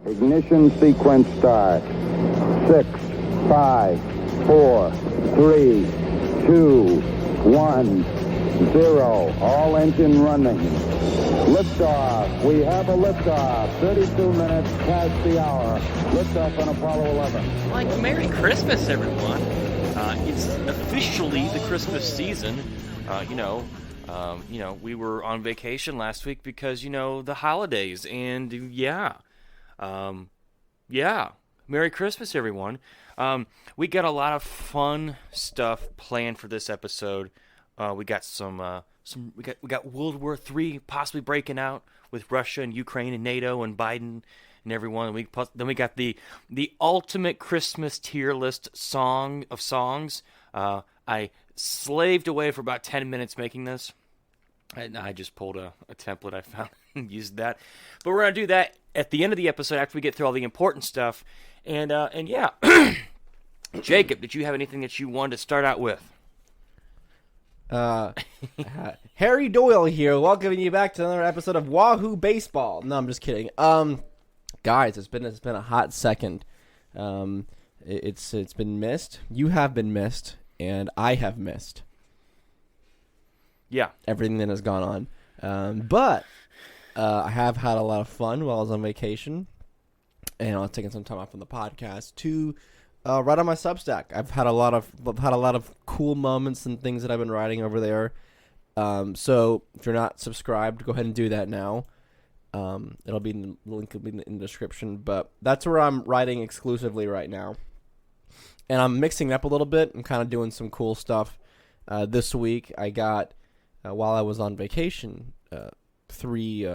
Ignition sequence start. 6, 5, 4, 3, 2, 1, 0. All engine running. Liftoff. We have a liftoff. 32 minutes past the hour. Liftoff on Apollo 11. Like, Merry Christmas, everyone. It's officially the Christmas season. We were on vacation last week because, the holidays. And, Merry Christmas, everyone. We got a lot of fun stuff planned for this episode. We got we got World War III possibly breaking out with Russia and Ukraine and NATO and Biden and everyone. Then we got the ultimate Christmas tier list song of songs. I slaved away for about 10 minutes making this. I just pulled a template I found and used that. But we're going to do that at the end of the episode after we get through all the important stuff. And yeah. Jacob, did you have anything that you wanted to start out with? Harry Doyle here, welcoming you back to another episode of Wahoo Baseball. No, I'm just kidding. Guys, it's been a hot second. It's been missed. You have been missed, and I have missed. Yeah, everything that has gone on. But I have had a lot of fun while I was on vacation, and I was taking some time off from the podcast to write on my Substack. I've had a lot of cool moments and things that I've been writing over there. So if you're not subscribed, go ahead and do that now. It'll be the link will be in the description. But that's where I'm writing exclusively right now, and I'm mixing it up a little bit. I'm kind of doing some cool stuff. This week I got while I was on vacation, 3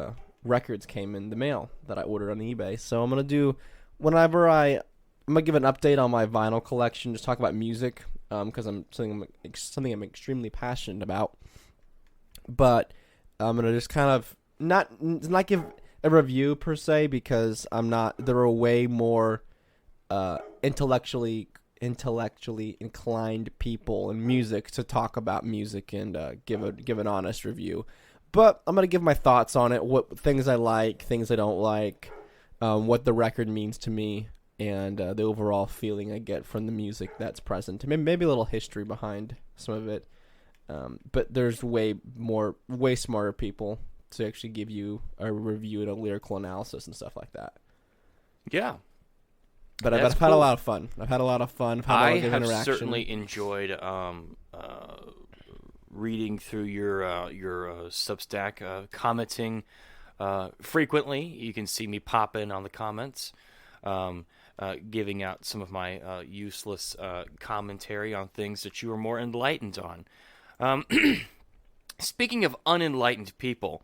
records came in the mail that I ordered on eBay. So I'm gonna do whenever I'm gonna give an update on my vinyl collection. Just talk about music, because something I'm extremely passionate about. But I'm gonna just kind of not give a review per se, because I'm not. There are way more intellectually inclined people in music to talk about music and give an honest review. But I'm gonna give my thoughts on it, what things I like, things I don't like, what the record means to me, and the overall feeling I get from the music that's present. Maybe a little history behind some of it. But there's way smarter people to actually give you a review and a lyrical analysis and stuff like that. Yeah. But I've had a lot of fun. I've had a lot of fun. I have certainly enjoyed reading through your Substack, commenting frequently. You can see me pop in on the comments, giving out some of my useless commentary on things that you are more enlightened on. Speaking of unenlightened people,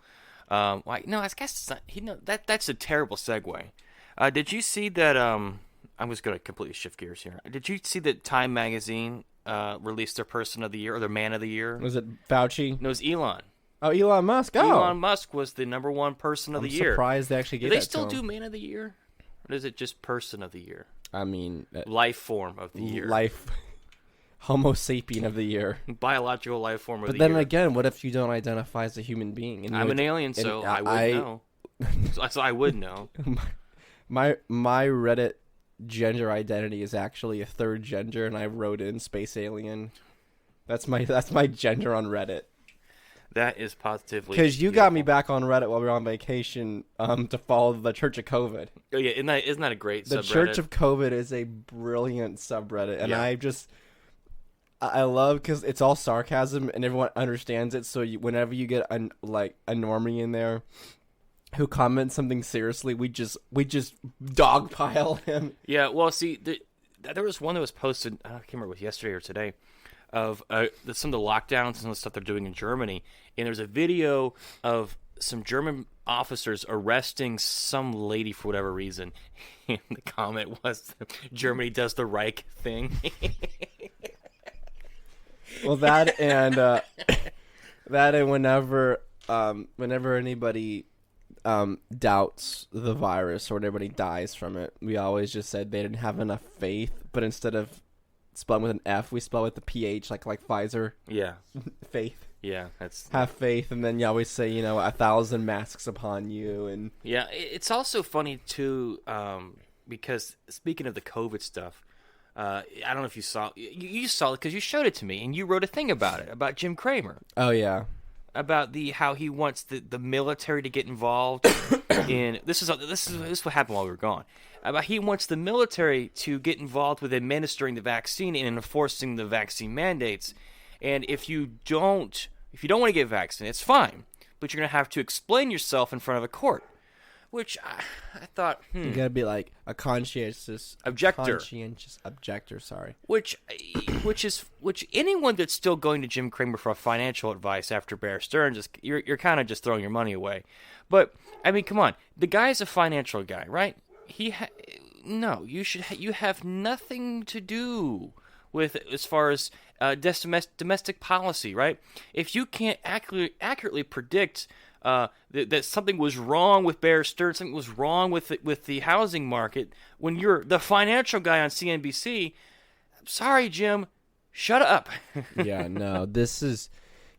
I guess it's not, that's a terrible segue. Did you see that? I'm just going to completely shift gears here. Did you see that Time Magazine released their Person of the Year or their Man of the Year? Was it Fauci? No, it was Elon. Oh, Elon Musk. Oh, Elon Musk was the number one Person of the Year. I'm surprised they actually gave that to him. Do they still do him. Man of the Year? Or is it just Person of the Year? I mean... life form of the year. Life... Homo sapien of the year. Biological life form of the year. But then again, what if you don't identify as a human being? And I'm an alien, so I would know. So I would know. My Reddit gender identity is actually a third gender, and I wrote in space alien. That's my gender on Reddit. That is positively because you got me back on Reddit while we were on vacation to follow the Church of COVID. Oh yeah, isn't that a great subreddit? The Church of COVID is a brilliant subreddit, and I love because it's all sarcasm and everyone understands it. So whenever you get a normie in there who comments something seriously, we just dogpile him. Yeah, well, see, there was one that was posted. I can't remember if it was yesterday or today, of some of the lockdowns and some of the stuff they're doing in Germany. And there's a video of some German officers arresting some lady for whatever reason. And the comment was, "Germany does the Reich thing." Well, that and whenever anybody doubts the virus or when everybody dies from it, we always just said they didn't have enough faith. But instead of spelling with an F, we spell with the PH, like Pfizer. Yeah, faith. Yeah, that's have faith, and then you always say, 1,000 masks upon you, and yeah. It's also funny too, because speaking of the COVID stuff, I don't know if you saw you saw it because you showed it to me and you wrote a thing about it about Jim Cramer. oh yeah, About how he wants the military to get involved in this is what happened while we were gone. About he wants the military to get involved with administering the vaccine and enforcing the vaccine mandates. And if you don't want to get vaccinated, it's fine, but you're gonna have to explain yourself in front of a court. Which I thought, you gotta be like a conscientious objector. Sorry. Which anyone that's still going to Jim Cramer for financial advice after Bear Stearns, you're kind of just throwing your money away. But I mean, come on, the guy's a financial guy, right? You have nothing to do with as far as domestic policy, right? If you can't accurately predict that something was wrong with Bear Stearns, something was wrong with the housing market, when you're the financial guy on CNBC, I'm sorry, Jim, shut up. Yeah, no,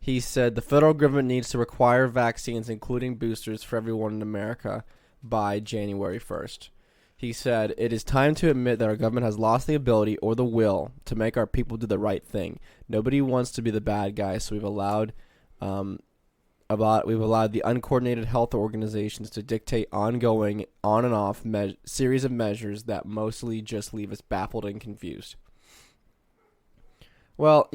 he said the federal government needs to require vaccines, including boosters, for everyone in America by January 1st. He said, it is time to admit that our government has lost the ability or the will to make our people do the right thing. Nobody wants to be the bad guy, so we've allowed the uncoordinated health organizations to dictate ongoing, on and off series of measures that mostly just leave us baffled and confused. Well,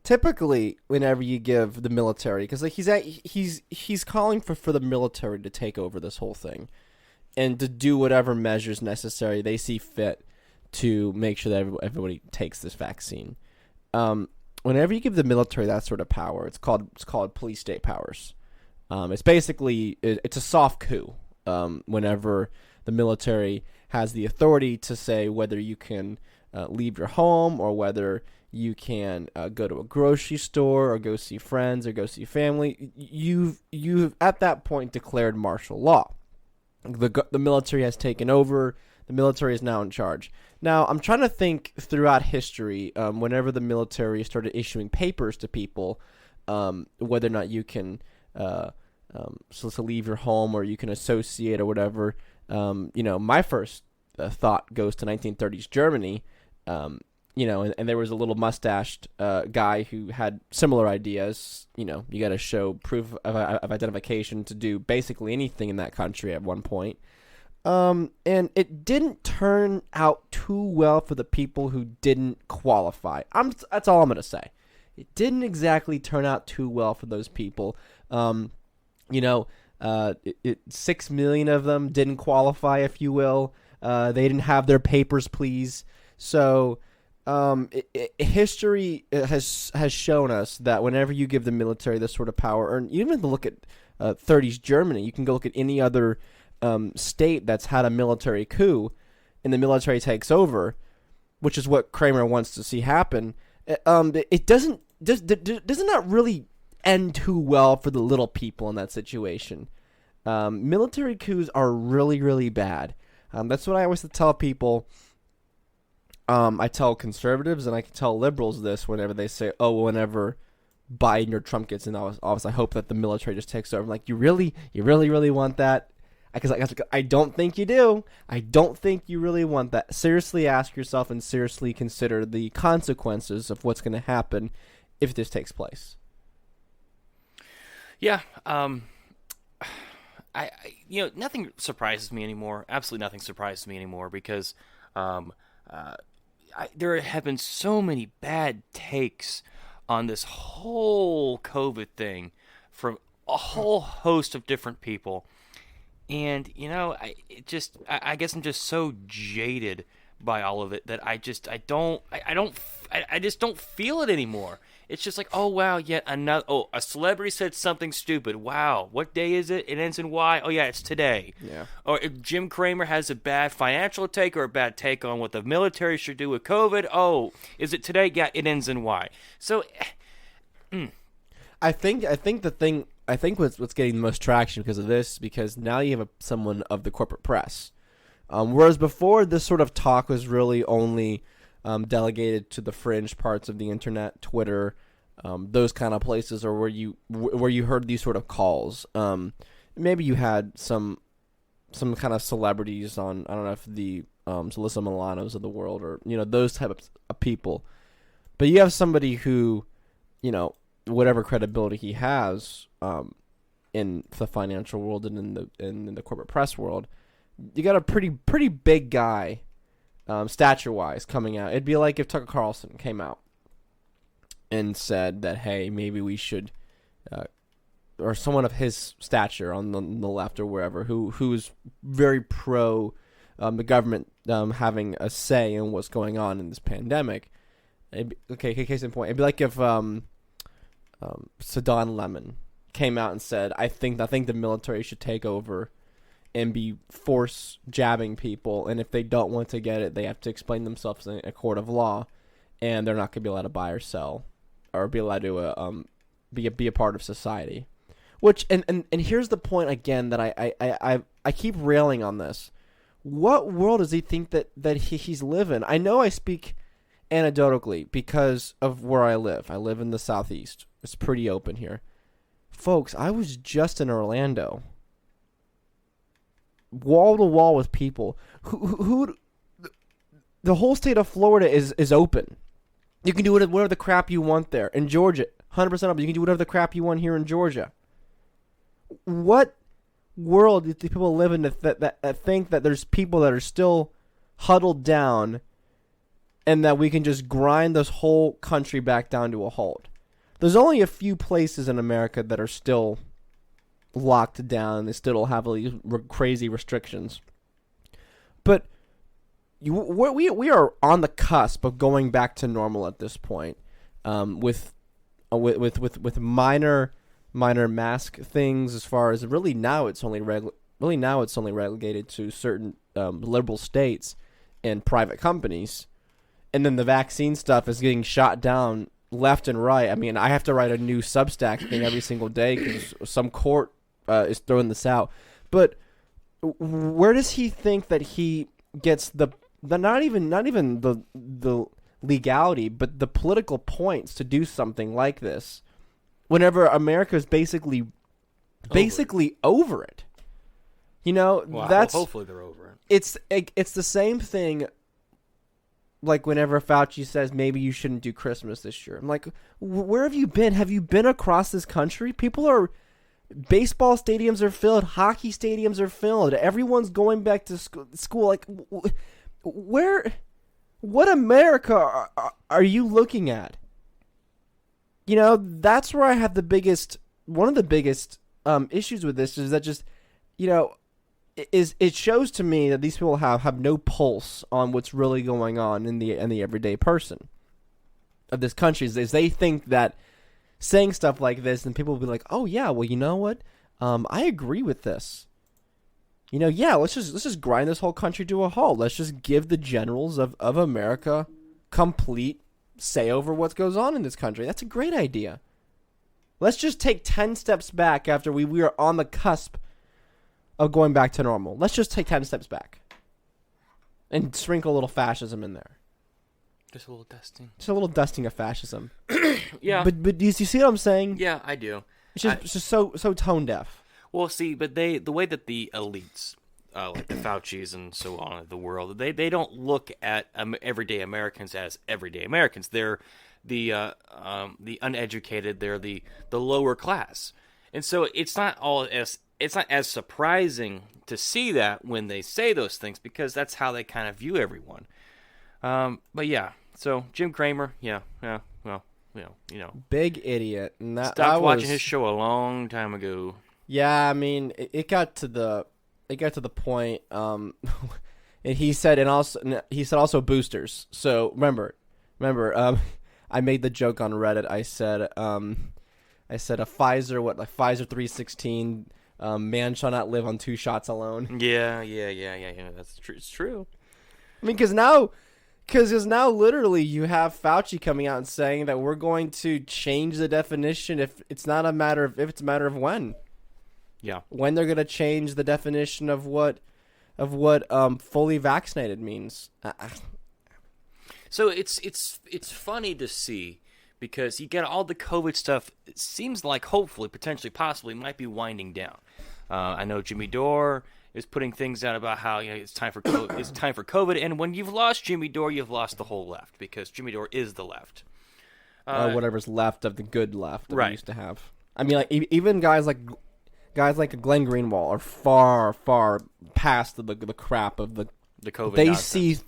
typically whenever you give the military, because like he's calling for the military to take over this whole thing and to do whatever measures necessary they see fit to make sure that everybody takes this vaccine. Whenever you give the military that sort of power, it's called police state powers. It's basically it's a soft coup. Whenever the military has the authority to say whether you can leave your home or whether you can go to a grocery store or go see friends or go see family, you've at that point declared martial law. The military has taken over. The military is now in charge. Now, I'm trying to think throughout history, whenever the military started issuing papers to people, whether or not you can to leave your home or you can associate or whatever. My first thought goes to 1930s Germany, and there was a little mustached guy who had similar ideas. You got to show proof of identification to do basically anything in that country at one point. And it didn't turn out too well for the people who didn't qualify. That's all I'm going to say. It didn't exactly turn out too well for those people. 6 million of them didn't qualify, if you will. They didn't have their papers, please. So history has shown us that whenever you give the military this sort of power, or you even look at 30s Germany, you can go look at any other state that's had a military coup and the military takes over, which is what Cramer wants to see happen. It doesn't not really end too well for the little people in that situation. Military coups are really, really bad. That's what I always tell people. I tell conservatives and I can tell liberals this whenever they say, whenever Biden or Trump gets in office, I hope that the military just takes over. I'm like, you really want that? Because I don't think you do. I don't think you really want that. Seriously ask yourself and seriously consider the consequences of what's going to happen if this takes place. Yeah. Nothing surprises me anymore. Absolutely nothing surprises me anymore because there have been so many bad takes on this whole COVID thing from a whole host of different people. And, I guess I'm just so jaded by all of it that I just don't feel it anymore. It's just like, oh, wow, yet another, a celebrity said something stupid. Wow, what day is it? It ends in Y. Oh, yeah, it's today. Yeah. Or if Jim Cramer has a bad financial take or a bad take on what the military should do with COVID. Oh, is it today? Yeah, it ends in Y. So, I think what's getting the most traction because now you have someone of the corporate press. Whereas before, this sort of talk was really only delegated to the fringe parts of the internet, Twitter, those kind of places, or where you heard these sort of calls. Maybe you had some kind of celebrities on, I don't know if the Alyssa Milanos of the world, or those types of people. But you have somebody who, whatever credibility he has in the financial world and in the corporate press world, you got a pretty big guy, stature-wise, coming out. It'd be like if Tucker Carlson came out and said that, hey, maybe we should, or someone of his stature on the left or wherever, who's very pro the government having a say in what's going on in this pandemic. Case in point, it'd be like if Saddam Lemon came out and said, I think the military should take over and be force jabbing people, and if they don't want to get it, they have to explain themselves in a court of law, and they're not going to be allowed to buy or sell, or be allowed to be a part of society. Which and here's the point again that I keep railing on this. What world does he think that he's living? I know I speak anecdotally because of where I live. I live in the Southeast. It's pretty open here. Folks, I was just in Orlando. Wall to wall with people. Who the whole state of Florida is open. You can do whatever the crap you want there. In Georgia, 100% open. You can do whatever the crap you want here in Georgia. What world do people live in that think that there's people that are still huddled down and that we can just grind this whole country back down to a halt? There's only a few places in America that are still locked down. They still have all these crazy restrictions. But we are on the cusp of going back to normal at this point, with minor mask things. As far as really now, it's only relegated to certain liberal states and private companies, and then the vaccine stuff is getting shot down left and right. I mean, I have to write a new Substack thing every single day because some court is throwing this out. But where does he think that he gets the not even the legality, but the political points to do something like this, whenever America is basically over it? Well, that's hopefully they're over it. It's the same thing. Like whenever Fauci says maybe you shouldn't do Christmas this year, I'm like, where have you been? Have you been across this country? Baseball stadiums are filled, hockey stadiums are filled. Everyone's going back to school. Like, what America are you looking at? That's where I have one of the biggest issues with this, is that just, it shows to me that these people have no pulse on what's really going on in the everyday person of this country. Is they think that saying stuff like this, and people will be like, oh yeah, well, you know what? I agree with this. Yeah, let's just grind this whole country to a halt. Let's just give the generals of America complete say over what goes on in this country. That's a great idea. Let's just take 10 steps back after we are on the cusp of going back to normal. Let's just take 10 steps back and sprinkle a little fascism in there. Just a little dusting. Just a little dusting of fascism. Yeah. But do you see what I'm saying? Yeah, I do. It's just so tone deaf. Well, see, but the way that the elites, like the Faucis and so on of the world, they don't look at everyday Americans as everyday Americans. They're the uneducated. They're the lower class, and so it's not as surprising to see that when they say those things, because that's how they kind of view everyone. But yeah, so Jim Cramer, well, big idiot. And stopped watching his show a long time ago. Yeah, I mean, it got to the point. And he said also boosters. So remember, I made the joke on Reddit. I said a Pfizer, Pfizer 316. Man shall not live on 2 shots alone. Yeah. That's true. It's true. I mean, because now literally you have Fauci coming out and saying that we're going to change the definition if it's a matter of when. Yeah. When they're going to change the definition of what fully vaccinated means. So it's funny to see because you get all the COVID stuff. It seems like hopefully, potentially, possibly might be winding down. I know Jimmy Dore is putting things out about how it's time for COVID, it's time for COVID, and when you've lost Jimmy Dore, you've lost the whole left because Jimmy Dore is the left. Whatever's left of the good left that right. we used to have. I mean, like even guys like Glenn Greenwald are far past the crap of the COVID. They nonsense.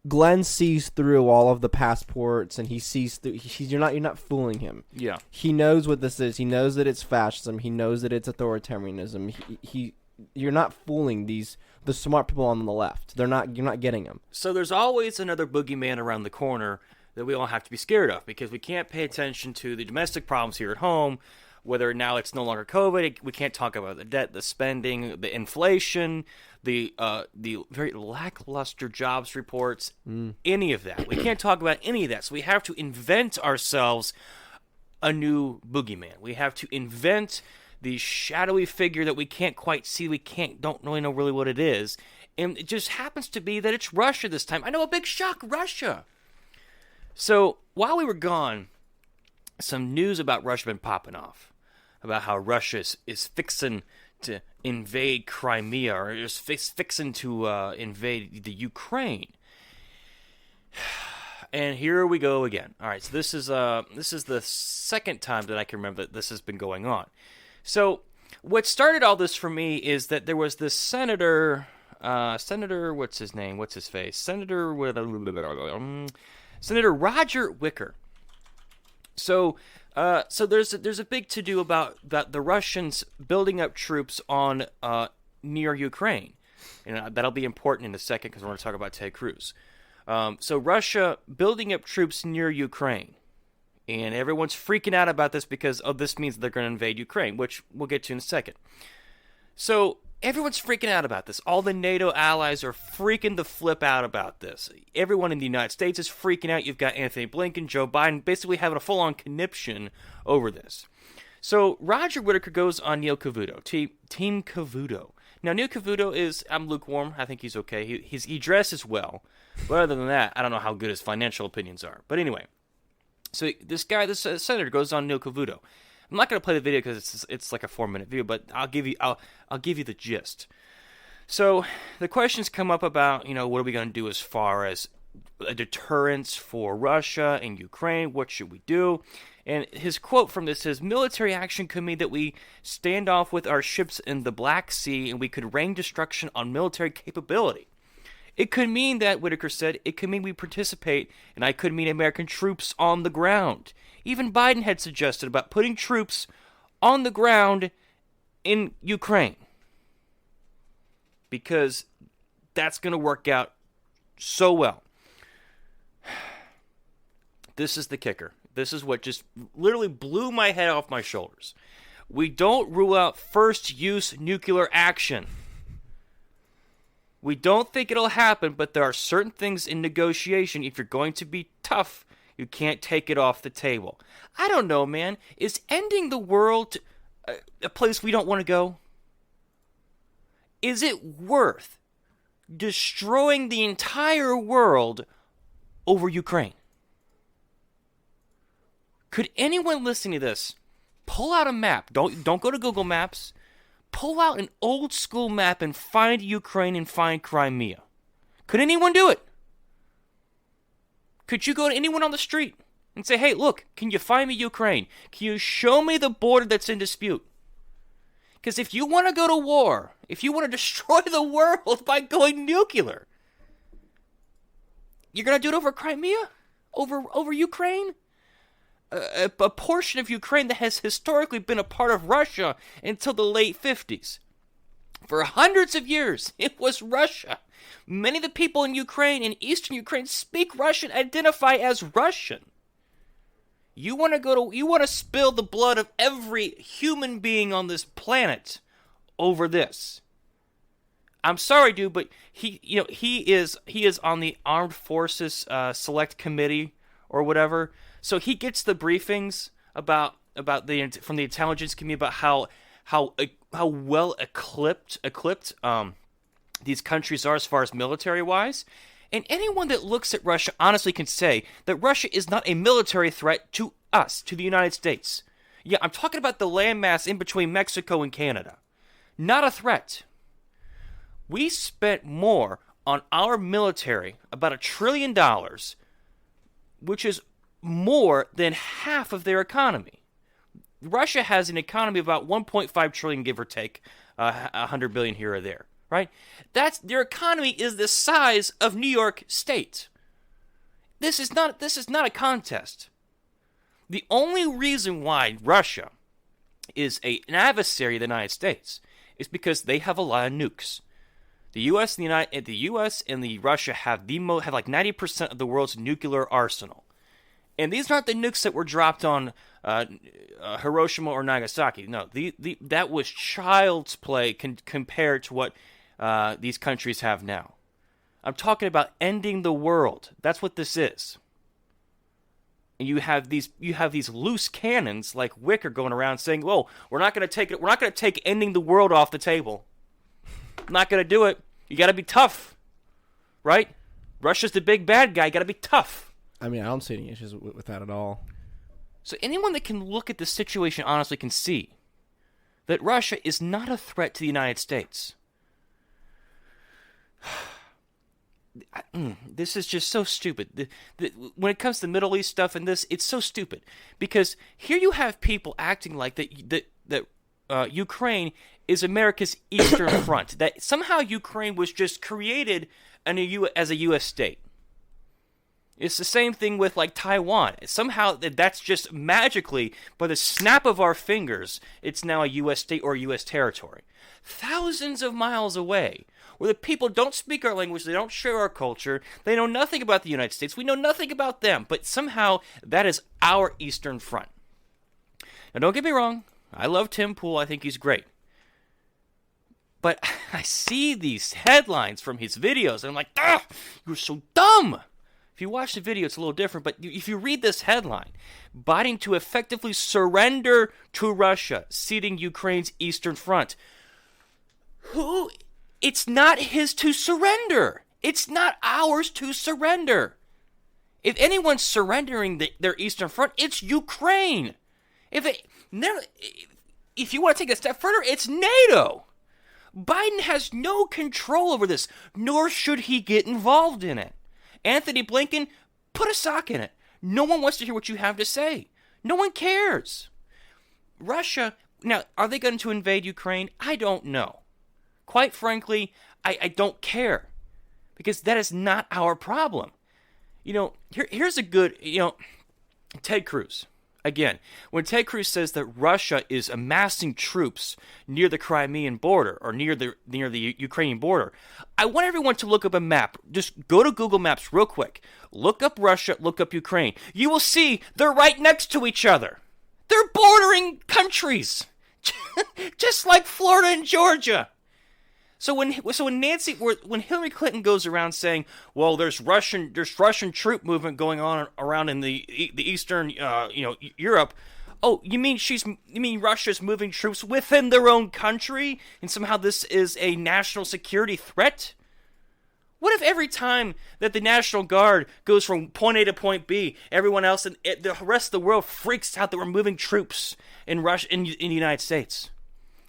Glenn sees through all of the passports, and he sees through. You're not fooling him. Yeah, he knows what this is. He knows that it's fascism. He knows that it's authoritarianism. You're not fooling the smart people on the left. You're not getting them. So there's always another boogeyman around the corner that we all have to be scared of because we can't pay attention to the domestic problems here at home. Whether now it's no longer COVID, we can't talk about the debt, the spending, the inflation, the very lackluster jobs reports, any of that. We can't talk about any of that. So we have to invent ourselves a new boogeyman. We have to invent the shadowy figure that we can't quite see. We don't really know really what it is. And it just happens to be that it's Russia this time. I know, a big shock, Russia. So while we were gone, some news about Russia been popping off. About how Russia is fixing to invade Crimea or is fixing to invade the Ukraine. And here we go again. All right, so this is the second time that I can remember that this has been going on. So what started all this for me is that there was this senator, what's his name? What's his face? Senator Roger Wicker. So there's a big to-do about the Russians building up troops on near Ukraine. And that'll be important in a second because we're going to talk about Ted Cruz. So Russia building up troops near Ukraine. And everyone's freaking out about this because this means they're going to invade Ukraine, which we'll get to in a second. So everyone's freaking out about this. All the NATO allies are freaking the flip out about this. Everyone in the United States is freaking out. You've got Anthony Blinken, Joe Biden, basically having a full-on conniption over this. So Roger Whittaker goes on Neil Cavuto, Team Cavuto. Now, Neil Cavuto I'm lukewarm. I think he's okay. He dresses well. But other than that, I don't know how good his financial opinions are. But anyway, so this senator goes on Neil Cavuto. I'm not going to play the video because it's like a 4-minute video, but I'll give you the gist. So the questions come up about, what are we going to do as far as a deterrence for Russia and Ukraine? What should we do? And his quote from this is, military action could mean that we stand off with our ships in the Black Sea and we could rain destruction on military capability. It could mean that, Whitaker said, it could mean we participate, and I could mean American troops on the ground. Even Biden had suggested about putting troops on the ground in Ukraine. Because that's going to work out so well. This is the kicker. This is what just literally blew my head off my shoulders. We don't rule out first-use nuclear action. We don't think it'll happen, but there are certain things in negotiation. If you're going to be tough, you can't take it off the table. I don't know, man. Is ending the world a place we don't want to go? Is it worth destroying the entire world over Ukraine? Could anyone listening to this pull out a map? Don't go to Google Maps. Pull out an old school map and find Ukraine and find Crimea. Could anyone do it? Could you go to anyone on the street and say, hey, look, can you find me Ukraine? Can you show me the border that's in dispute? Because if you want to go to war, if you want to destroy the world by going nuclear, you're going to do it over Crimea? Over Ukraine? A portion of Ukraine that has historically been a part of Russia until the late 50s. For hundreds of years, it was Russia. Many of the people in Ukraine and eastern Ukraine speak Russian, identify as Russian. You want to spill the blood of every human being on this planet over this. I'm sorry, dude, but he is on the Armed Forces Select Committee or whatever. So he gets the briefings about from the intelligence community about how well equipped these countries are as far as military wise, And anyone that looks at Russia honestly can say that Russia is not a military threat to us, to the United States. Yeah, I'm talking about the landmass in between Mexico and Canada. Not a threat. We spent more on our military, about $1 trillion, which is more than half of their economy. Russia has an economy of about 1.5 trillion, give or take, 100 billion here or there, right? Their economy is the size of New York State. This is not a contest. The only reason why Russia is an adversary of the United States is because they have a lot of nukes. The U.S. and Russia have like 90% of the world's nuclear arsenal, and these aren't the nukes that were dropped on Hiroshima or Nagasaki. No, that was child's play compared to what these countries have now. I'm talking about ending the world. That's what this is. And you have these loose cannons like Wicker going around saying, "Whoa, we're not going to take ending the world off the table. I'm not going to do it. You got to be tough, right? Russia's the big bad guy. You got to be tough." I mean, I don't see any issues with that at all. So anyone that can look at the situation honestly can see that Russia is not a threat to the United States. This is just so stupid. When it comes to Middle East stuff and this, it's so stupid. Because here you have people acting like that Ukraine is America's Eastern Front. That somehow Ukraine was just created as a U.S. state. It's the same thing with like Taiwan. Somehow that's just magically, by the snap of our fingers, it's now a U.S. state or a U.S. territory. Thousands of miles away, where the people don't speak our language, they don't share our culture, they know nothing about the United States, we know nothing about them, but somehow that is our Eastern Front. Now don't get me wrong, I love Tim Pool, I think he's great. But I see these headlines from his videos, and I'm like, ah, you're so dumb! If you watch the video, it's a little different, but if you read this headline, Biden to effectively surrender to Russia, ceding Ukraine's Eastern Front. It's not his to surrender. It's not ours to surrender. If anyone's surrendering their Eastern Front, it's Ukraine. If you want to take it a step further, it's NATO. Biden has no control over this, nor should he get involved in it. Anthony Blinken, put a sock in it. No one wants to hear what you have to say. No one cares. Russia, now, are they going to invade Ukraine? I don't know. Quite frankly, I don't care. Because that is not our problem. You know, here's a good, Ted Cruz. Again, when Ted Cruz says that Russia is amassing troops near the Crimean border or near the Ukrainian border, I want everyone to look up a map. Just go to Google Maps real quick. Look up Russia, look up Ukraine. You will see they're right next to each other. They're bordering countries. Just like Florida and Georgia. So when Hillary Clinton goes around saying, "Well, there's Russian troop movement going on around in the eastern, Europe," oh, you mean Russia's moving troops within their own country, and somehow this is a national security threat? What if every time that the National Guard goes from point A to point B, everyone else and the rest of the world freaks out that we're moving troops in Russia in the United States?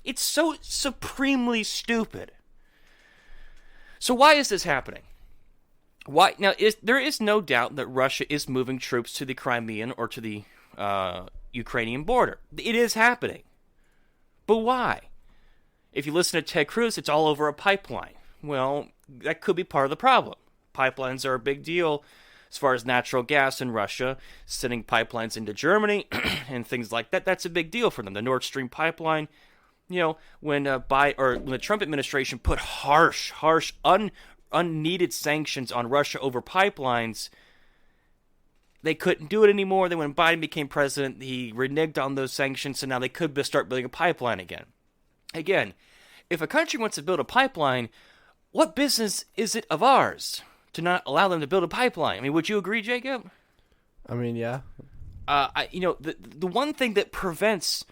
It's so supremely stupid. So why is this happening? Why now? There is no doubt that Russia is moving troops to the Crimean or to the Ukrainian border. It is happening. But why? If you listen to Ted Cruz, it's all over a pipeline. Well, that could be part of the problem. Pipelines are a big deal as far as natural gas in Russia, sending pipelines into Germany and things like that. That's a big deal for them. The Nord Stream pipeline. When the Trump administration put harsh, unneeded sanctions on Russia over pipelines, they couldn't do it anymore. Then when Biden became president, he reneged on those sanctions, so now they could start building a pipeline again. Again, if a country wants to build a pipeline, what business is it of ours to not allow them to build a pipeline? I mean, would you agree, Jacob? I mean, yeah. The one thing that prevents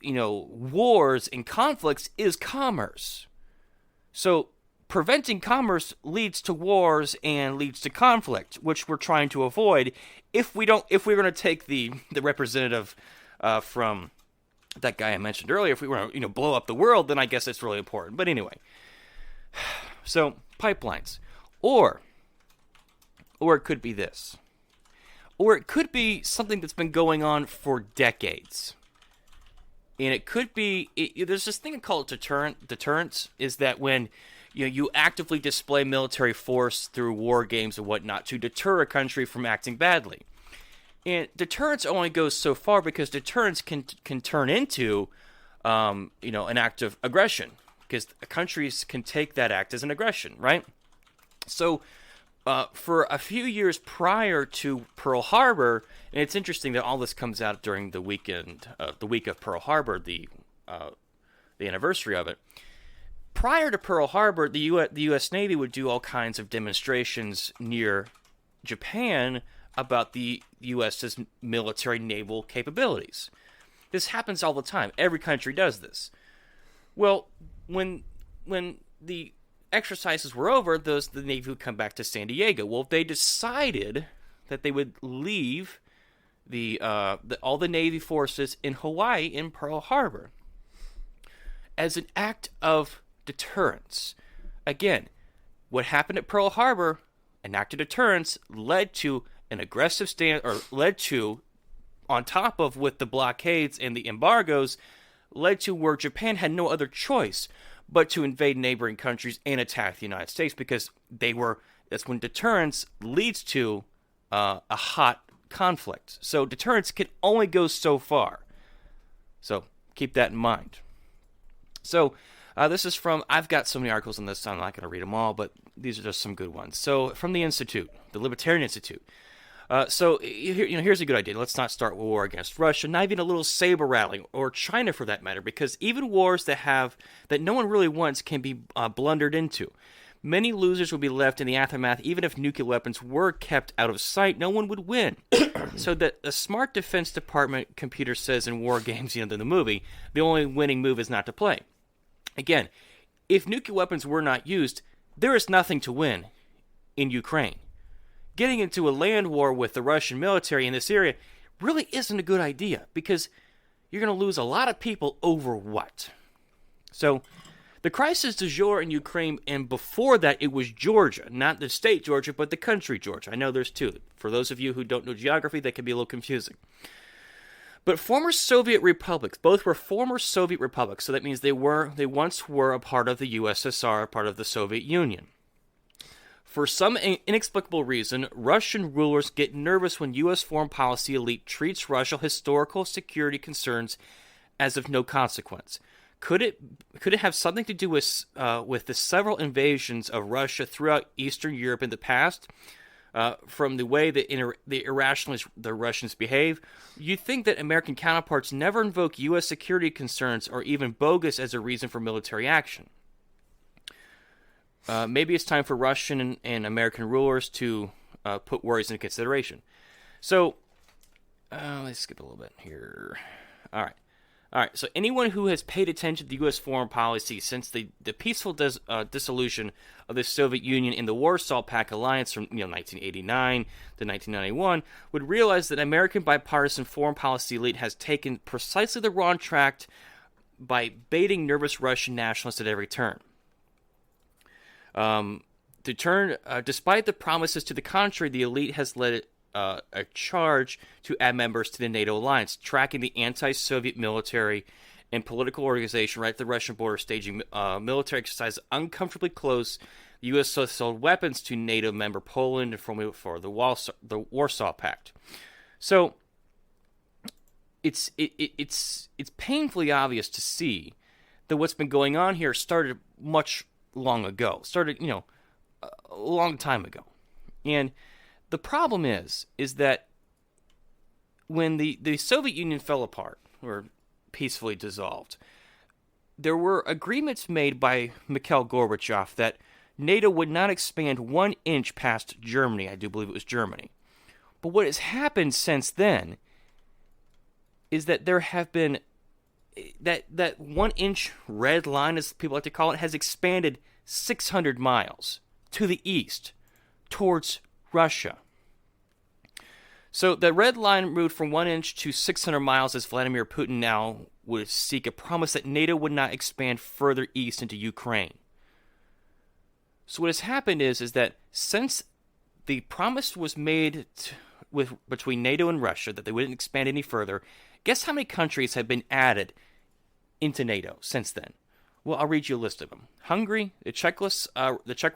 wars and conflicts is commerce. So preventing commerce leads to wars and leads to conflict, which we're trying to avoid. If we're going to take the representative from that guy I mentioned earlier, if we were to blow up the world, then I guess it's really important. But anyway, so pipelines, or it could be this, or it could be something that's been going on for decades. And it could be, there's this thing called deterrence, is that when you actively display military force through war games and whatnot to deter a country from acting badly. And deterrence only goes so far because deterrence can turn into, an act of aggression, because countries can take that act as an aggression, right? So, for a few years prior to Pearl Harbor, and it's interesting that all this comes out during the week of Pearl Harbor, the anniversary of it. Prior to Pearl Harbor, the U.S. Navy would do all kinds of demonstrations near Japan about the U.S.'s military naval capabilities. This happens all the time. Every country does this. Well, when the exercises were over, the Navy would come back to San Diego. Well, they decided that they would leave all the Navy forces in Hawaii in Pearl Harbor as an act of deterrence. Again, what happened at Pearl Harbor, an act of deterrence, led to an aggressive stand, or led to, on top of with the blockades and the embargoes, led to where Japan had no other choice but to invade neighboring countries and attack the United States, because that's when deterrence leads to a hot conflict. So deterrence can only go so far. So keep that in mind. So this is from, I've got so many articles on this, so I'm not going to read them all, but these are just some good ones. So from the Institute, the Libertarian Institute. So here's a good idea. Let's not start war against Russia, not even a little saber rattling, or China for that matter, because even wars that no one really wants can be blundered into. Many losers will be left in the aftermath. Even if nuclear weapons were kept out of sight, no one would win. So that a smart Defense Department computer says in war games, in the movie, the only winning move is not to play. Again, if nuclear weapons were not used, there is nothing to win in Ukraine. Getting into a land war with the Russian military in this area really isn't a good idea, because you're going to lose a lot of people over what? So, the crisis du jour in Ukraine, and before that it was Georgia, not the state Georgia, but the country Georgia. I know there's two. For those of you who don't know geography, that can be a little confusing. But former Soviet republics, both were former Soviet republics, so that means they once were a part of the USSR, a part of the Soviet Union. For some inexplicable reason, Russian rulers get nervous when U.S. foreign policy elite treats Russia's historical security concerns as of no consequence. Could it have something to do with the several invasions of Russia throughout Eastern Europe in the past? From the way that irrationally the Russians behave, you'd think that American counterparts never invoke U.S. security concerns or even bogus as a reason for military action. Maybe it's time for Russian and American rulers to put worries into consideration. So, let's skip a little bit here. All right. So anyone who has paid attention to the U.S. foreign policy since the peaceful dissolution of the Soviet Union in the Warsaw Pact alliance from 1989 to 1991 would realize that American bipartisan foreign policy elite has taken precisely the wrong track by baiting nervous Russian nationalists at every turn. Despite the promises to the contrary, the elite has led a charge to add members to the NATO alliance, tracking the anti-Soviet military and political organization right at the Russian border, staging military exercises uncomfortably close. The U.S. sold weapons to NATO member Poland and for the Warsaw Pact. So it's painfully obvious to see that what's been going on here started much long ago. Started, a long time ago. And the problem is that when the Soviet Union fell apart, or peacefully dissolved, there were agreements made by Mikhail Gorbachev that NATO would not expand 1 inch past Germany. I do believe it was Germany. But what has happened since then is that there have been that 1 inch red line, as people like to call it, has expanded 600 miles to the east towards Russia. So the red line moved from 1 inch to 600 miles as Vladimir Putin now would seek a promise that NATO would not expand further east into Ukraine. So what has happened is that since the promise was made between NATO and Russia that they wouldn't expand any further, guess how many countries have been added into NATO since then? Well, I'll read you a list of them. Hungary, the Czech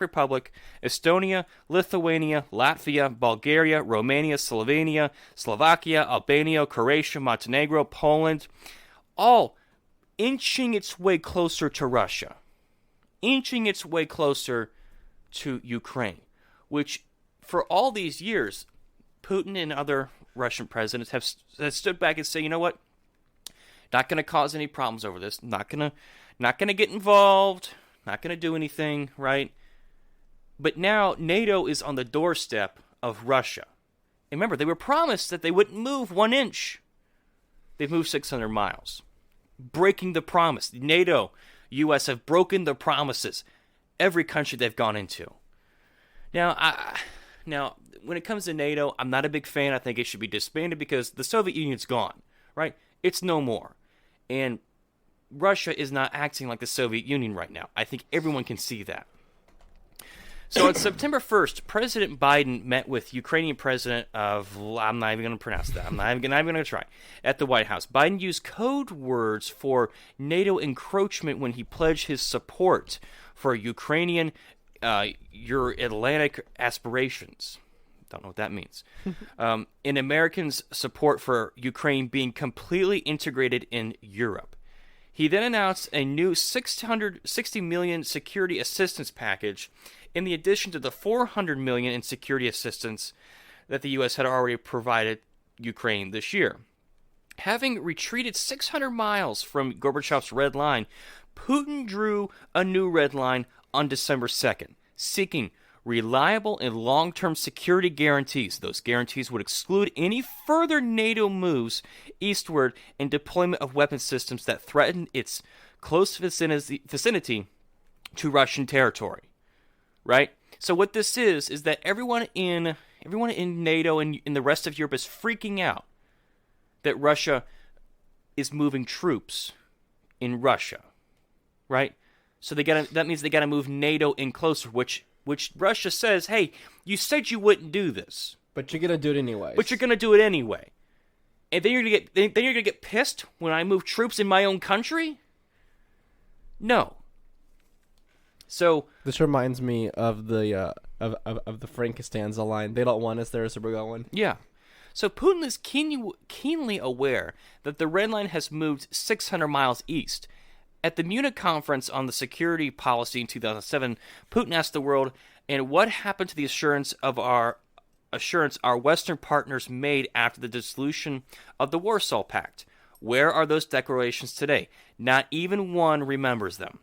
Republic, Estonia, Lithuania, Latvia, Bulgaria, Romania, Slovenia, Slovakia, Albania, Croatia, Montenegro, Poland, all inching its way closer to Russia, inching its way closer to Ukraine, which for all these years, Putin and other Russian presidents have stood back and say, you know what, not going to cause any problems over this, not going to get involved, not going to do anything, right? But now NATO is on the doorstep of Russia. And remember, they were promised that they wouldn't move 1 inch. They've moved 600 miles, breaking the promise. NATO, U.S. have broken the promises. Every country they've gone into. Now, when it comes to NATO, I'm not a big fan. I think it should be disbanded because the Soviet Union's gone, right? It's no more. And Russia is not acting like the Soviet Union right now. I think everyone can see that. So on September 1st, President Biden met with Ukrainian President of, I'm not even going to pronounce that. I'm not even going to try. At the White House. Biden used code words for NATO encroachment when he pledged his support for Ukrainian Euro-Atlantic aspirations. Don't know what that means. And Americans' support for Ukraine being completely integrated in Europe. He then announced a new $660 million security assistance package in addition to the $400 million in security assistance that the U.S. had already provided Ukraine this year. Having retreated 600 miles from Gorbachev's red line, Putin drew a new red line on December 2nd, seeking reliable and long-term security guarantees. Those guarantees would exclude any further NATO moves eastward and deployment of weapon systems that threaten its close vicinity to Russian territory. Right? So what this is that everyone in NATO and in the rest of Europe is freaking out that Russia is moving troops in Russia. Right? So that means they got to move NATO in closer, which Russia says, hey, you said you wouldn't do this, but you're gonna do it anyway. And then you're gonna get pissed when I move troops in my own country? No. So this reminds me of the of the Frank Costanza line. They don't want us there, so we're going. Yeah. So Putin is keenly aware that the red line has moved 600 miles east. At the Munich conference on the security policy in 2007, Putin asked the world, "And what happened to the assurance our Western partners made after the dissolution of the Warsaw Pact? Where are those declarations today? Not even one remembers them.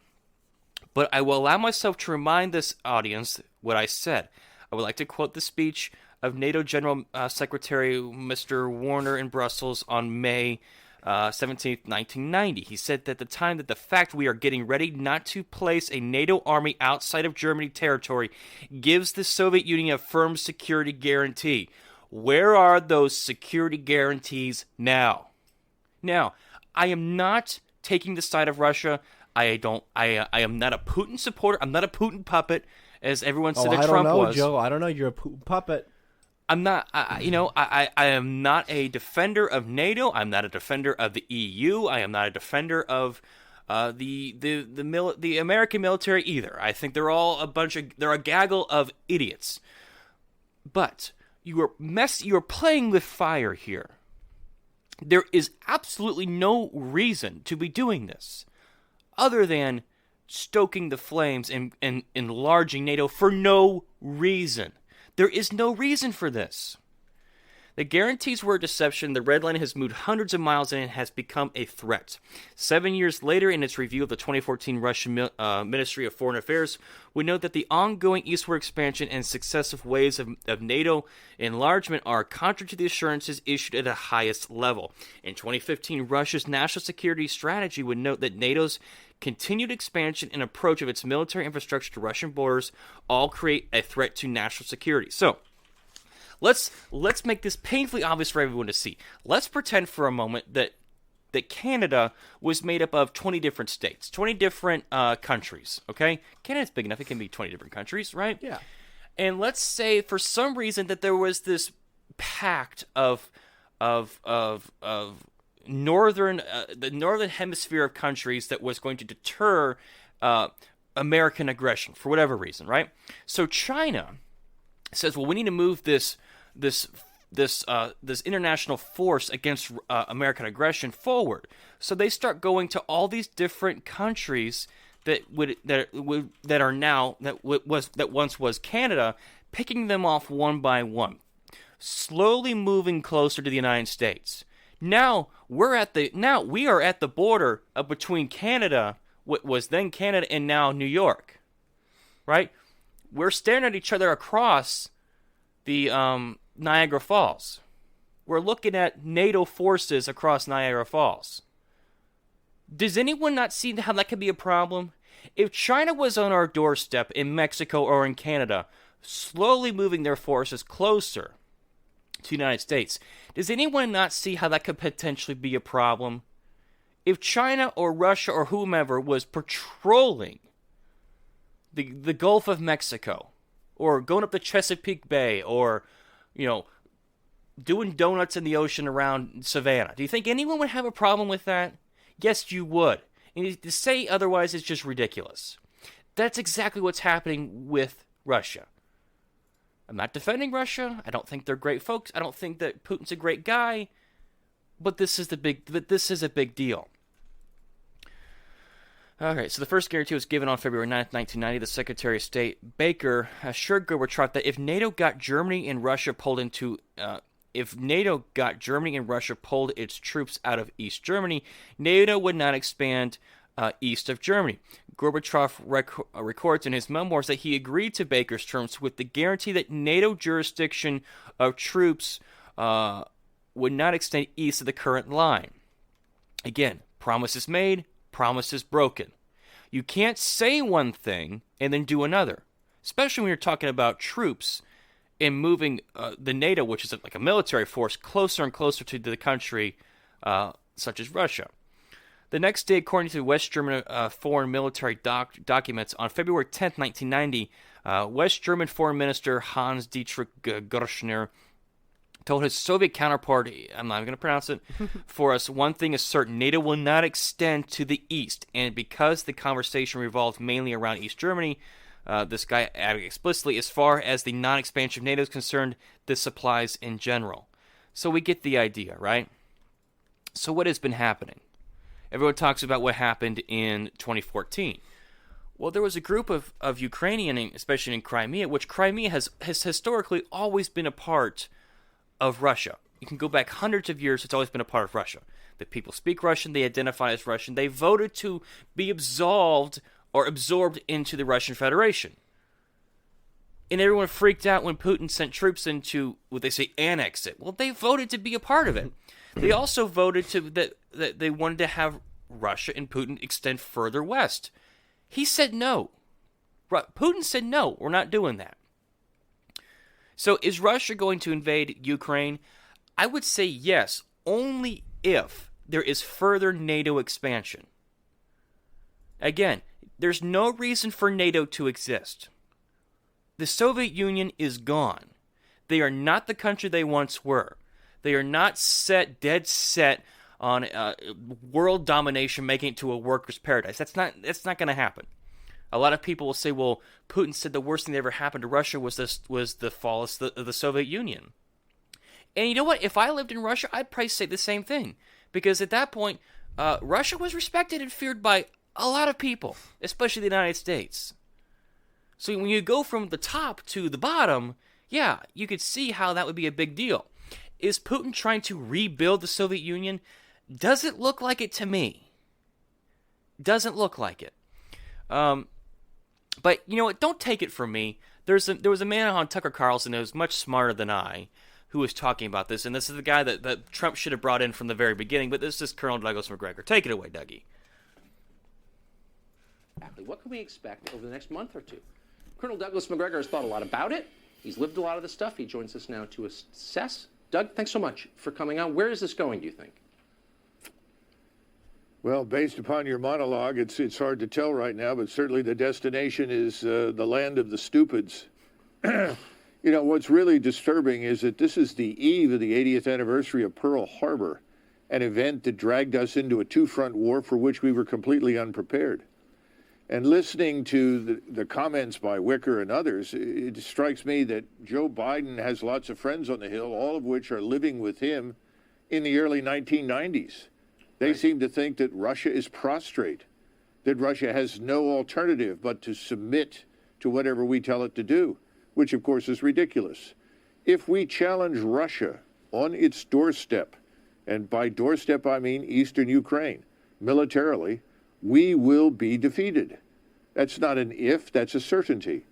But I will allow myself to remind this audience what I said. I would like to quote the speech of NATO General Secretary Mr. Warner in Brussels on May 17th, 1990. He said at the time that the fact we are getting ready not to place a NATO army outside of Germany territory gives the Soviet Union a firm security guarantee. Where are those security guarantees now? Now, I am not taking the side of Russia. I am not a Putin supporter. I'm not a Putin puppet, as everyone said that Trump was. Joe. I don't know. You're a Putin puppet. I'm not. I am not a defender of NATO. I'm not a defender of the EU. I am not a defender of the American military either. I think they're all they're a gaggle of idiots. But you are playing with fire here. There is absolutely no reason to be doing this, other than stoking the flames and enlarging NATO for no reason. There is no reason for this. The guarantees were a deception. The red line has moved hundreds of miles and has become a threat. 7 years later, in its review of the 2014 Russian Ministry of Foreign Affairs, we note that the ongoing eastward expansion and successive waves of NATO enlargement are contrary to the assurances issued at the highest level. In 2015, Russia's national security strategy would note that NATO's continued expansion and approach of its military infrastructure to Russian borders all create a threat to national security. So, let's make this painfully obvious for everyone to see. Let's pretend for a moment that Canada was made up of 20 different states, 20 different countries, okay? Canada's big enough, it can be 20 different countries, right? Yeah. And let's say for some reason that there was this pact of northern the northern hemisphere of countries that was going to deter American aggression for whatever reason, right? So China says, well, we need to move this international force against American aggression forward. So they start going to all these different countries that once was Canada, picking them off one by one, slowly moving closer to the United States. Now we are at the border of between Canada, what was then Canada, and now New York, right? We're staring at each other across the Niagara Falls. We're looking at NATO forces across Niagara Falls. Does anyone not see how that could be a problem? If China was on our doorstep in Mexico or in Canada, slowly moving their forces closer to the United States, does anyone not see how that could potentially be a problem? If China or Russia or whomever was patrolling the Gulf of Mexico, or going up the Chesapeake Bay, or, doing donuts in the ocean around Savannah, do you think anyone would have a problem with that? Yes, you would. And to say otherwise is just ridiculous. That's exactly what's happening with Russia. I'm not defending Russia. I don't think they're great folks. I don't think that Putin's a great guy. But this is a big deal. Alright, so the first guarantee was given on February 9th, 1990. The Secretary of State, Baker, assured Gorbachev that if NATO got Germany and Russia pulled its troops out of East Germany, NATO would not expand east of Germany. Gorbachev records in his memoirs that he agreed to Baker's terms with the guarantee that NATO jurisdiction of troops would not extend east of the current line. Again, promises made, promises broken. You can't say one thing and then do another, especially when you're talking about troops and moving the NATO, which is like a military force, closer and closer to the country such as Russia. The next day, according to West German foreign military documents, on February 10th, 1990, West German Foreign Minister Hans-Dietrich Gerschner told his Soviet counterpart, I'm not even going to pronounce it, for us, one thing is certain, NATO will not extend to the east. And because the conversation revolved mainly around East Germany, this guy added explicitly, as far as the non-expansion of NATO is concerned, this applies in general. So we get the idea, right? So what has been happening? Everyone talks about what happened in 2014. Well, there was a group of Ukrainian, especially in Crimea, which Crimea has historically always been a part of Russia. You can go back hundreds of years, it's always been a part of Russia. The people speak Russian, they identify as Russian, they voted to be absolved or absorbed into the Russian Federation. And everyone freaked out when Putin sent troops in to, what they say, annex it. Well, they voted to be a part of it. They also voted that they wanted to have Russia and Putin extend further west. He said no. Putin said no, we're not doing that. So is Russia going to invade Ukraine? I would say yes, only if there is further NATO expansion. Again, there's no reason for NATO to exist. The Soviet Union is gone. They are not the country they once were. They are not dead set on world domination, making it to a workers' paradise. That's not going to happen. A lot of people will say, well, Putin said the worst thing that ever happened to Russia was the fall of the Soviet Union. And you know what? If I lived in Russia, I'd probably say the same thing. Because at that point, Russia was respected and feared by a lot of people, especially the United States. So when you go from the top to the bottom, yeah, you could see how that would be a big deal. Is Putin trying to rebuild the Soviet Union? Doesn't look like it to me. Doesn't look like it. But you know what? Don't take it from me. There was a man on Tucker Carlson who was much smarter than I who was talking about this, and this is the guy that Trump should have brought in from the very beginning, but this is Colonel Douglas McGregor. Take it away, Dougie. Exactly. What can we expect over the next month or two? Colonel Douglas McGregor has thought a lot about it. He's lived a lot of the stuff. He joins us now to assess. Doug, thanks so much for coming on. Where is this going, do you think? Well, based upon your monologue, it's hard to tell right now, but certainly the destination is the land of the stupids. You know, what's really disturbing is that this is the eve of the 80th anniversary of Pearl Harbor, an event that dragged us into a two-front war for which we were completely unprepared. And listening to the comments by Wicker and others, it strikes me that Joe Biden has lots of friends on the Hill, all of which are living with him in the early 1990s. They seem to think that Russia is prostrate, that Russia has no alternative but to submit to whatever we tell it to do, which of course is ridiculous. If we challenge Russia on its doorstep, and by doorstep I mean eastern Ukraine, militarily, we will be defeated. That's not an if, that's a certainty.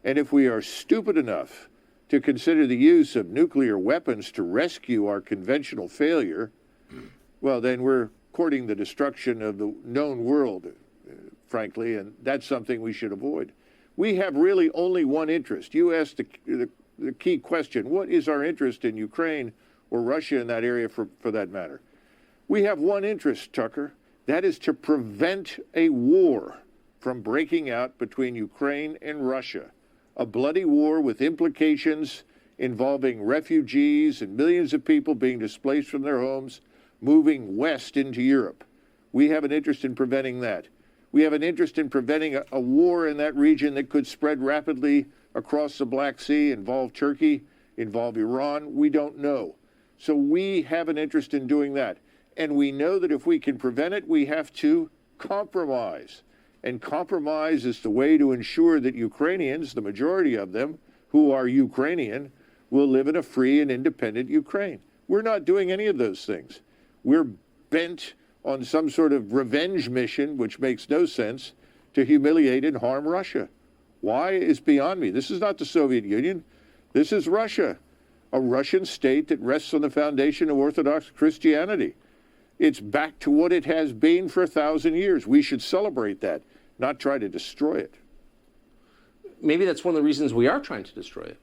And if we are stupid enough to consider the use of nuclear weapons to rescue our conventional failure, well, then we're courting the destruction of the known world, frankly, and that's something we should avoid. We have really only one interest. You asked the key question, what is our interest in Ukraine or Russia in that area for that matter? We have one interest, Tucker. That is to prevent a war from breaking out between Ukraine and Russia, a bloody war with implications involving refugees and millions of people being displaced from their homes, moving west into Europe. We have an interest in preventing that. We have an interest in preventing a war in that region that could spread rapidly across the Black Sea, involve Turkey, involve Iran. We don't know. So we have an interest in doing that. And we know that if we can prevent it, we have to compromise. And compromise is the way to ensure that Ukrainians, the majority of them who are Ukrainian, will live in a free and independent Ukraine. We're not doing any of those things. We're bent on some sort of revenge mission, which makes no sense, to humiliate and harm Russia. Why is beyond me. This is not the Soviet Union. This is Russia, a Russian state that rests on the foundation of Orthodox Christianity. It's back to what it has been for 1,000 years. We should celebrate that, not try to destroy it. Maybe that's one of the reasons we are trying to destroy it.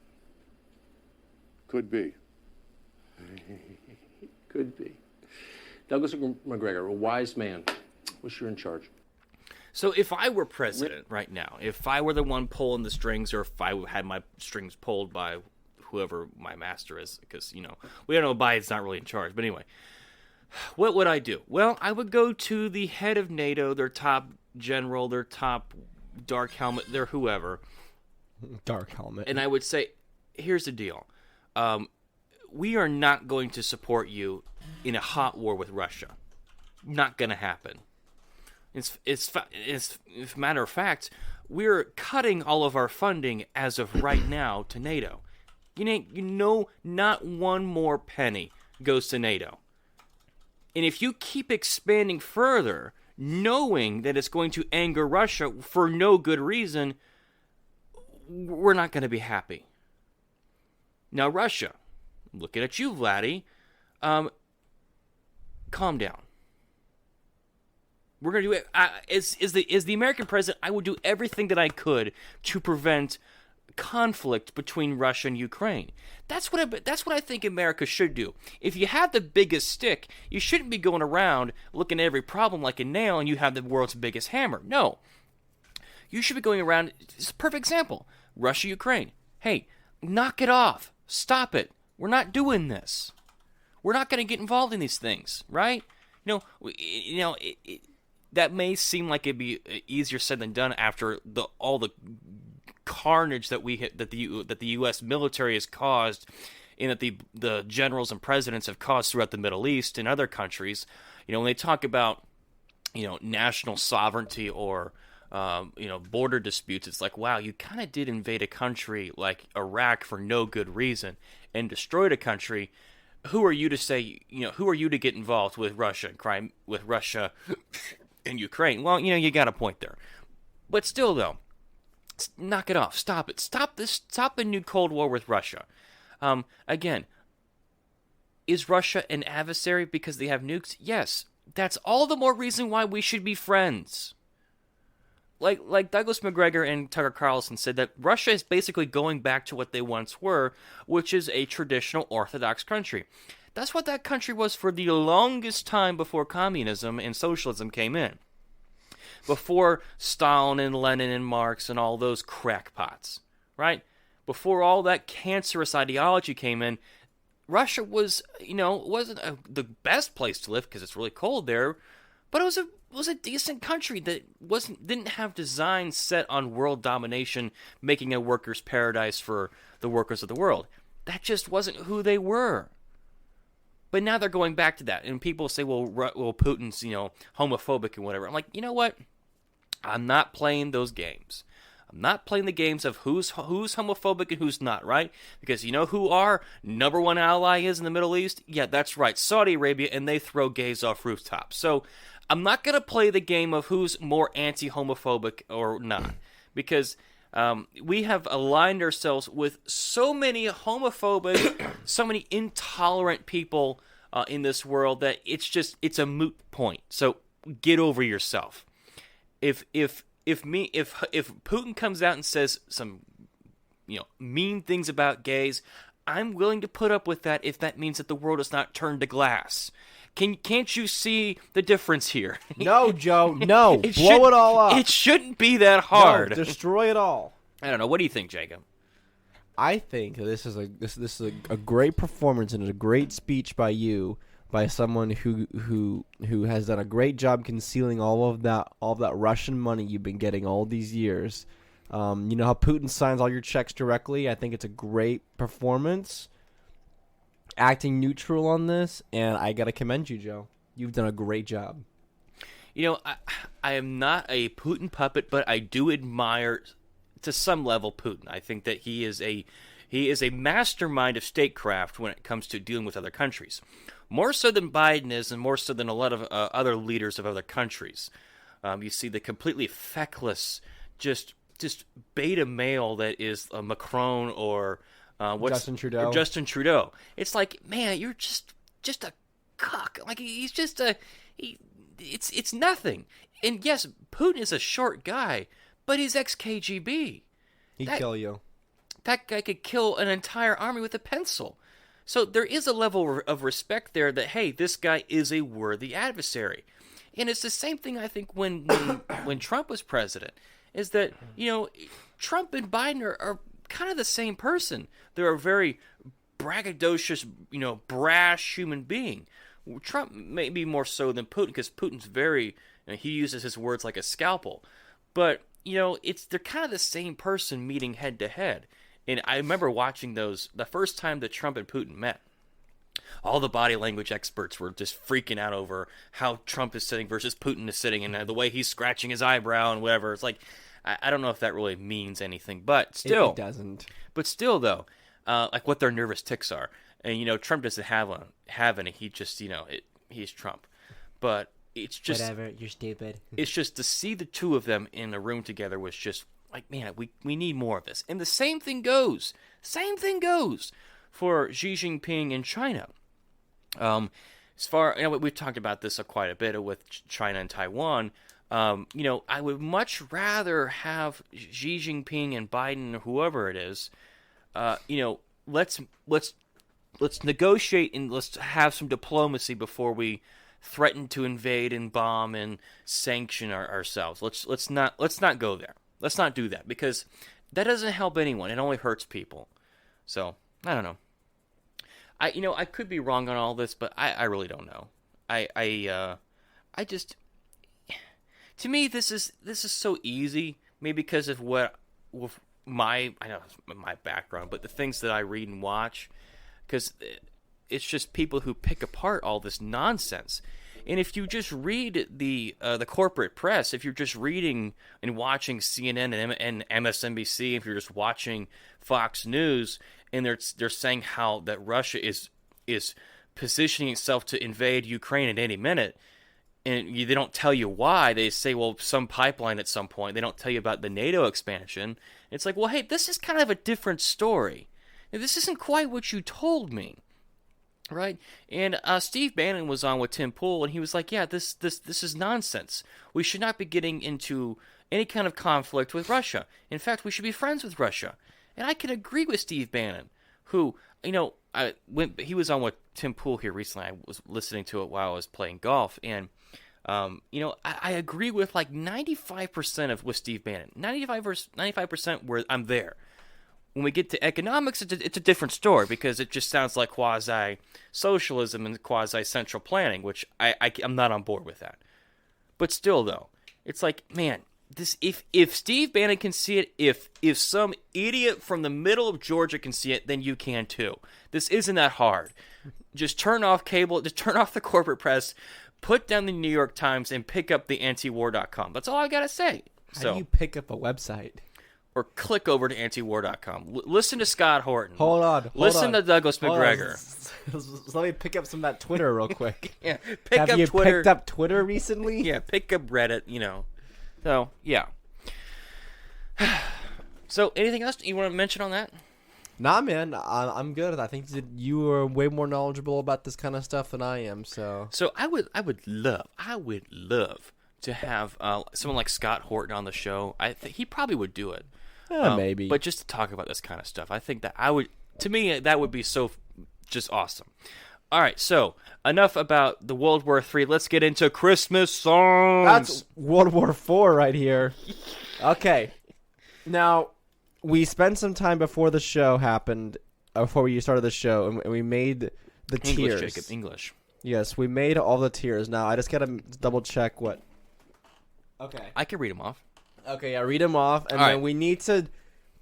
Could be. Could be. Douglas McGregor, a wise man. Wish you're in charge. So if I were president right now, if I were the one pulling the strings, or if I had my strings pulled by whoever my master is, because, you know, we don't know, Biden's not really in charge. But anyway, what would I do? Well, I would go to the head of NATO, their top general, their top dark helmet, their whoever. Dark helmet. And I would say, here's the deal. We are not going to support you in a hot war with Russia. Not going to happen. It's a matter of fact, we're cutting all of our funding as of right now to NATO. You know, not one more penny goes to NATO. And if you keep expanding further, knowing that it's going to anger Russia for no good reason, we're not going to be happy. Now, Russia, looking at you, Vladdy, calm down. We're going to do it. As the American president, I would do everything that I could to prevent conflict between Russia and Ukraine. That's what I think America should do. If you have the biggest stick, you shouldn't be going around looking at every problem like a nail and you have the world's biggest hammer. No. You should be going around, it's a perfect example, Russia, Ukraine. Hey, knock it off. Stop it. We're not doing this. We're not going to get involved in these things, right? That may seem like it'd be easier said than done after all the carnage that the U.S. military has caused, and that the generals and presidents have caused throughout the Middle East and other countries. You know, when they talk about, you know, national sovereignty or border disputes, it's like, wow, you kind of did invade a country like Iraq for no good reason and destroyed a country. Who are you to say? Who are you to get involved with Russia and crime with Russia and Ukraine? Well, you got a point there, but still, though. Knock it off. Stop it. Stop this. Stop the new Cold War with Russia. Again, is Russia an adversary because they have nukes? Yes. That's all the more reason why we should be friends. like Douglas McGregor and Tucker Carlson said, that Russia is basically going back to what they once were, which is a traditional Orthodox country. That's what that country was for the longest time before communism and socialism came in. Before Stalin and Lenin and Marx and all those crackpots, right? Before all that cancerous ideology came in, Russia was, wasn't the best place to live because it's really cold there, but it was a decent country that didn't have designs set on world domination, making a workers' paradise for the workers of the world. That just wasn't who they were. But now they're going back to that, and people say, well, Putin's, homophobic and whatever. I'm like, you know what? I'm not playing those games. I'm not playing the games of who's homophobic and who's not, right? Because you know who our number one ally is in the Middle East? Yeah, that's right, Saudi Arabia, and they throw gays off rooftops. So I'm not going to play the game of who's more anti-homophobic or not, because we have aligned ourselves with so many homophobic, so many intolerant people in this world that it's a moot point. So get over yourself. If Putin comes out and says some mean things about gays, I'm willing to put up with that if that means that the world is not turned to glass. Can't you see the difference here? No, Joe. No. Blow it all up. It shouldn't be that hard. No, destroy it all. I don't know. What do you think, Jacob? I think this is a great performance and a great speech by you, by someone who has done a great job concealing all of that Russian money you've been getting all these years. You know how Putin signs all your checks directly? I think it's a great performance. Acting neutral on this, and I gotta commend you, Joe. You've done a great job. I am not a Putin puppet, but I do admire, to some level, Putin. I think that he is a mastermind of statecraft when it comes to dealing with other countries. More so than Biden is, and more so than a lot of other leaders of other countries. You see the completely feckless, just beta male that is Macron or Justin Trudeau. Justin Trudeau. It's like, man, you're just a cuck. Like he's just it's nothing. And yes, Putin is a short guy, but he's ex-KGB. He'd kill you. That guy could kill an entire army with a pencil. So there is a level of respect there that, hey, this guy is a worthy adversary. And it's the same thing, I think, when Trump was president, is that, Trump and Biden are kind of the same person. They're a very braggadocious, brash human being. Trump may be more so than Putin, because Putin's very, he uses his words like a scalpel. But, they're kind of the same person meeting head to head. And I remember watching those, the first time that Trump and Putin met. All the body language experts were just freaking out over how Trump is sitting versus Putin is sitting, and the way he's scratching his eyebrow and whatever. It's like, I don't know if that really means anything, but still. It doesn't. But still, though, like what their nervous tics are. And, Trump doesn't have any. He just, he's Trump. But it's just... Whatever, you're stupid. It's just to see the two of them in a room together was just... like, man, we need more of this. And the same thing goes for Xi Jinping in China. As far, we've talked about this quite a bit with China and Taiwan. I would much rather have Xi Jinping and Biden, or whoever it is, let's negotiate and let's have some diplomacy before we threaten to invade and bomb and sanction ourselves. Let's not go there. Let's not do that, because that doesn't help anyone. It only hurts people. So, I don't know. I could be wrong on all this, but I really don't know. I just, to me, this is so easy. Maybe because of my background, but the things that I read and watch, because it's just people who pick apart all this nonsense. And if you just read the corporate press, if you're just reading and watching CNN and MSNBC, if you're just watching Fox News, and they're saying how that Russia is positioning itself to invade Ukraine at any minute, and they don't tell you why. They say, well, some pipeline at some point. They don't tell you about the NATO expansion. It's like, well, hey, this is kind of a different story. This isn't quite what you told me. Right? And Steve Bannon was on with Tim Pool, and he was like, yeah, this is nonsense. We should not be getting into any kind of conflict with Russia. In fact, we should be friends with Russia. And I can agree with Steve Bannon, who, he was on with Tim Pool here recently. I was listening to it while I was playing golf, and I agree with like 95% of with Steve Bannon. 95% where I'm there. When we get to economics, it's a different story because it just sounds like quasi-socialism and quasi-central planning, which I'm not on board with that. But still, though, it's like, man, this if Steve Bannon can see it, if some idiot from the middle of Georgia can see it, then you can too. This isn't that hard. Just turn off cable, just turn off the corporate press, put down the New York Times, and pick up the antiwar.com. That's all I gotta say. How do you pick up a website? Or click over to antiwar.com. Listen to Scott Horton. Hold on. Listen to Douglas McGregor. So let me pick up some of that Twitter real quick. Yeah, Have you picked up Twitter recently? Yeah, pick up Reddit, So, yeah. So, anything else you want to mention on that? Nah, man, I'm good. I think that you are way more knowledgeable about this kind of stuff than I am. So I would love to have someone like Scott Horton on the show. I think he probably would do it. Maybe. But just to talk about this kind of stuff, I think that to me, that would be so just awesome. All right, so enough about the World War III. Let's get into Christmas songs. That's World War IV right here. Okay. Now, we spent some time before the show happened, before we started the show, and we made the tiers. Jacob, English. Yes, we made all the tiers. Now, I just got to double check what... Okay. I can read them off. Okay, yeah, read them off, and all then right. we need to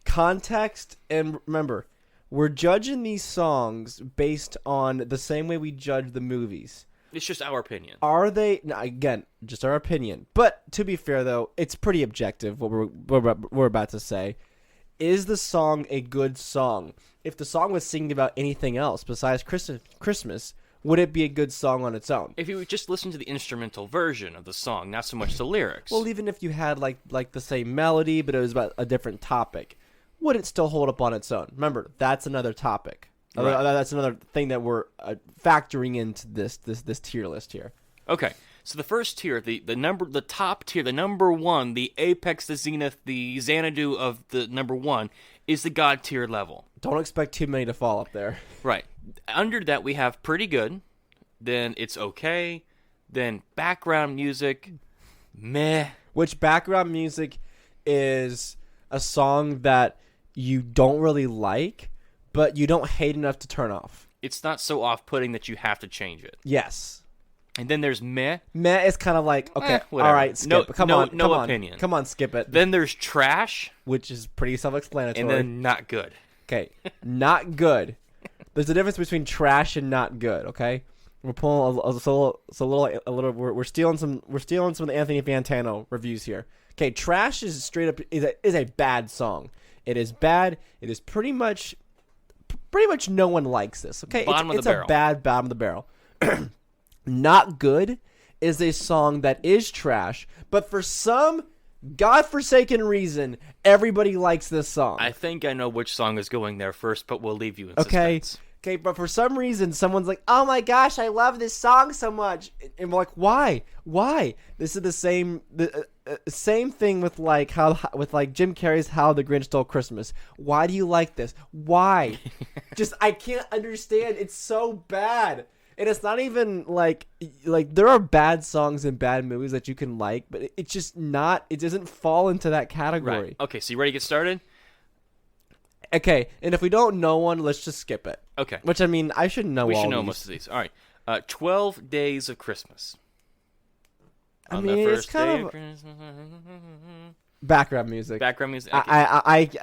context, and remember, we're judging these songs based on the same way we judge the movies. It's just our opinion. Are they... Now, again, just our opinion. But, to be fair, though, it's pretty objective, what we're about to say. Is the song a good song? If the song was singing about anything else besides Christmas, would it be a good song on its own? If you would just listen to the instrumental version of the song, not so much the lyrics. Well, even if you had like the same melody, but it was about a different topic, would it still hold up on its own? Remember, that's another topic. Right. That's another thing that we're factoring into this tier list here. Okay, so the first tier, the top tier, the number one, the apex, the zenith, the Xanadu of the number one is the God tier level. Don't expect too many to fall up there. Right. Under that, we have pretty good, then it's okay, then background music, meh. Which background music is a song that you don't really like, but you don't hate enough to turn off. It's not so off-putting that you have to change it. Yes. And then there's meh. Meh is kind of like, okay, all right, skip no, it. Come no, on, no come on. opinion. Come on, skip it. Then there's trash, Which is pretty self-explanatory. and then not good. Okay, not good. There's a difference between trash and not good. Okay, we're pulling a little. We're stealing some of the Anthony Fantano reviews here. Okay, trash is straight up is a bad song. It is bad. It is pretty much no one likes this. Okay, it's a bad bottom of the barrel. Not good is a song that is trash, but for some godforsaken reason, everybody likes this song. I think I know which song is going there first, but we'll leave you in suspense. Okay, but for some reason, someone's like, "Oh my gosh, I love this song so much," and we're like, "Why? Why?" This is the same thing with like Jim Carrey's "How the Grinch Stole Christmas." Why do you like this? Why? Just I can't understand. It's so bad. And it's not even like there are bad songs and bad movies that you can like, but it's just not. It doesn't fall into that category. Right. Okay, so you ready to get started? Okay, and if we don't know one, let's just skip it. Okay. Which I mean, I should know. We all should know these. most of these. All right. 12 Days of Christmas. I On mean, the it's first kind day of of Christmas. background music. Background music. I could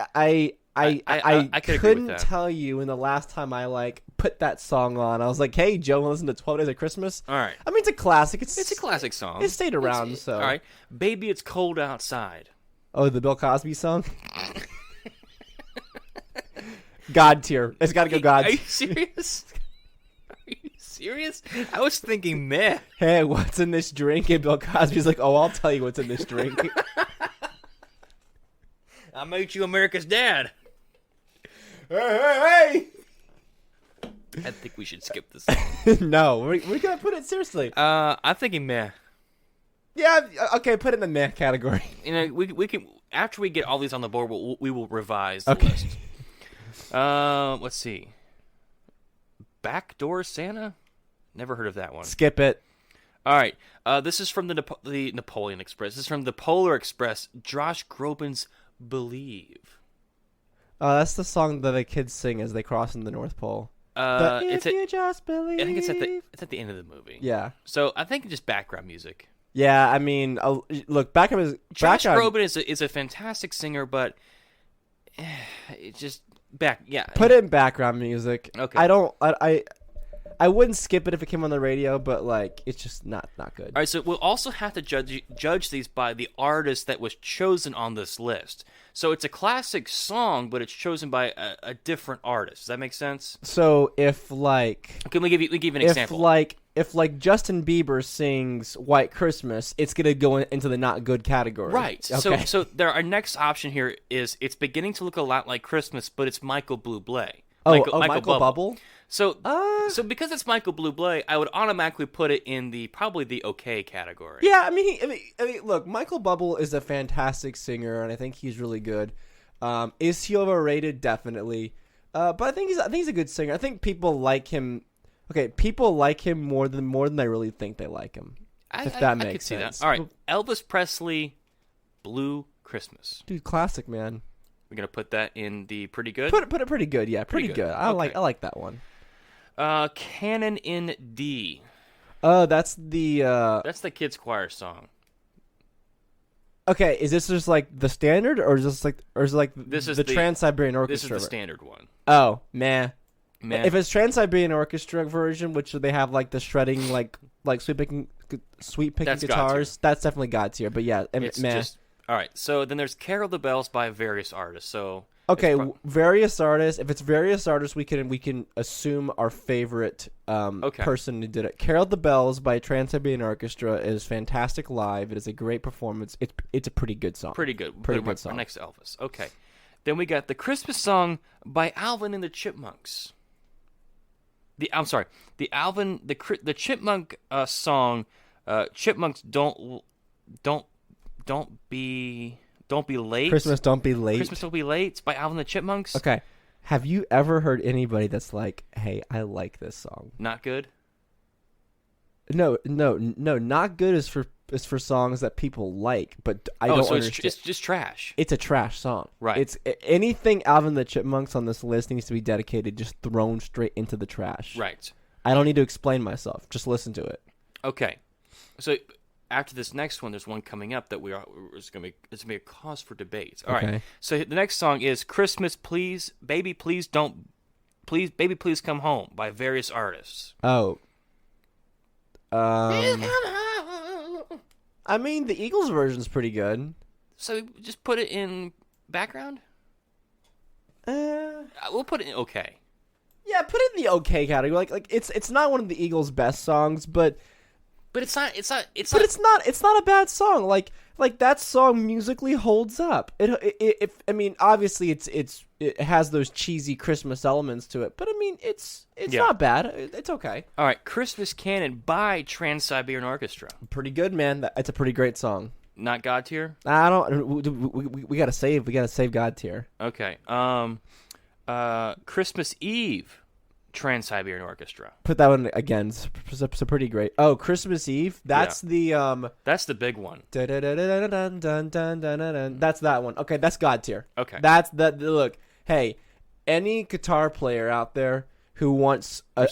agree with couldn't that. tell you when the last time I put that song on. I was like, "Hey, Joe, listen to 12 Days of Christmas." All right. I mean, it's a classic. It's a classic song. It stayed around, so. All right. Baby, It's Cold Outside. Oh, the Bill Cosby song. God tier. It's got to go God. Are you serious? Are you serious? I was thinking meh. Hey, what's in this drink? And Bill Cosby's like, "Oh, I'll tell you what's in this drink." I made you America's dad. Hey! I think we should skip this song. No, we're gonna put it seriously. I'm thinking meh. Yeah, okay, put it in the meh category. You know, we can after we get all these on the board, we will revise the Okay. list. Let's see. Backdoor Santa? Never heard of that one. Skip it. All right. This is from the Napoleon Express. This is from the Polar Express. Josh Groban's "Believe." That's the song that the kids sing as they cross in the North Pole. It's If you just believe. I think it's at the end of the movie. Yeah. So I think just background music. Yeah, I mean, look, Josh Groban is a fantastic singer, but it just Put it in background music. Okay. I wouldn't skip it if it came on the radio, but like it's just not good. All right, so we'll also have to judge these by the artist that was chosen on this list. So it's a classic song, but it's chosen by a different artist. Does that make sense? So if like, Can we give you an example? If Justin Bieber sings "White Christmas," it's gonna go into the not good category. Right. Okay. So our next option here is it's beginning to look a lot like Christmas, but it's Michael Bublé. Michael Bubble. So because it's Michael Bublé, I would automatically put it in probably the okay category. Yeah, I mean, look, Michael Bubble is a fantastic singer, and I think he's really good. Is he overrated? Definitely. But I think he's a good singer. I think people like him. Okay, people like him more than I really think they like him. If that makes sense. sense. That. All right, Elvis Presley, "Blue Christmas." Dude, classic, man. We're gonna put that in the pretty good. Put it pretty good. Yeah, pretty good. I like that one. Canon in D. That's the That's the kids' choir song. Okay, is this just like the standard, or is it like the Trans-Siberian Orchestra? This is the standard one. Oh, meh. Man. If it's Trans-Siberian Orchestra version, which they have like the shredding, like sweet picking That's guitars, that's definitely God tier. But yeah, It's meh. just all right. So then there's "Carol the Bells" by various artists. So Okay, various artists. If it's various artists, we can assume our favorite person who did it. "Carol the Bells" by Trans-Siberian Orchestra is fantastic live. It is a great performance. It's a pretty good song. Pretty good. Pretty good song. Next to Elvis. Okay. Then we got the Christmas song by Alvin and the Chipmunks. The Chipmunk song. Chipmunks don't be late. Christmas Don't Be Late. Christmas Don't Be Late. It's by Alvin and the Chipmunks. Okay. Have you ever heard anybody that's like, "Hey, I like this song"? Not good. No. Not good is for songs that people like, but I don't understand. It's just trash. It's a trash song. Right. It's anything Alvin and the Chipmunks on this list needs to be dedicated, just thrown straight into the trash. Right. I don't need to explain myself. Just listen to it. Okay. So after this next one, there's one coming up that it's gonna be a cause for debate. All right. So the next song is "Christmas, Please, Baby, Please Don't, Please, Baby, Please Come Home" by various artists. Oh. I mean, the Eagles version's pretty good. So just put it in background. We'll put it in okay. Yeah, put it in the okay category. Like it's not one of the Eagles' best songs, but it's not a bad song. Like that song musically holds up. I mean, obviously it has those cheesy Christmas elements to it, but I mean it's not bad. It's okay. All right, "Christmas Canon" by Trans-Siberian Orchestra. Pretty Good, man. It's a pretty great song. Not God tier. I don't. We gotta save. We gotta save God tier. Okay. "Christmas Eve," Trans-Siberian Orchestra. Put that one again. It's a pretty great. Oh, Christmas Eve. That's That's the big one. That's that one. Okay, that's God tier. Okay. That's that. Look, hey, any guitar player out there who wants a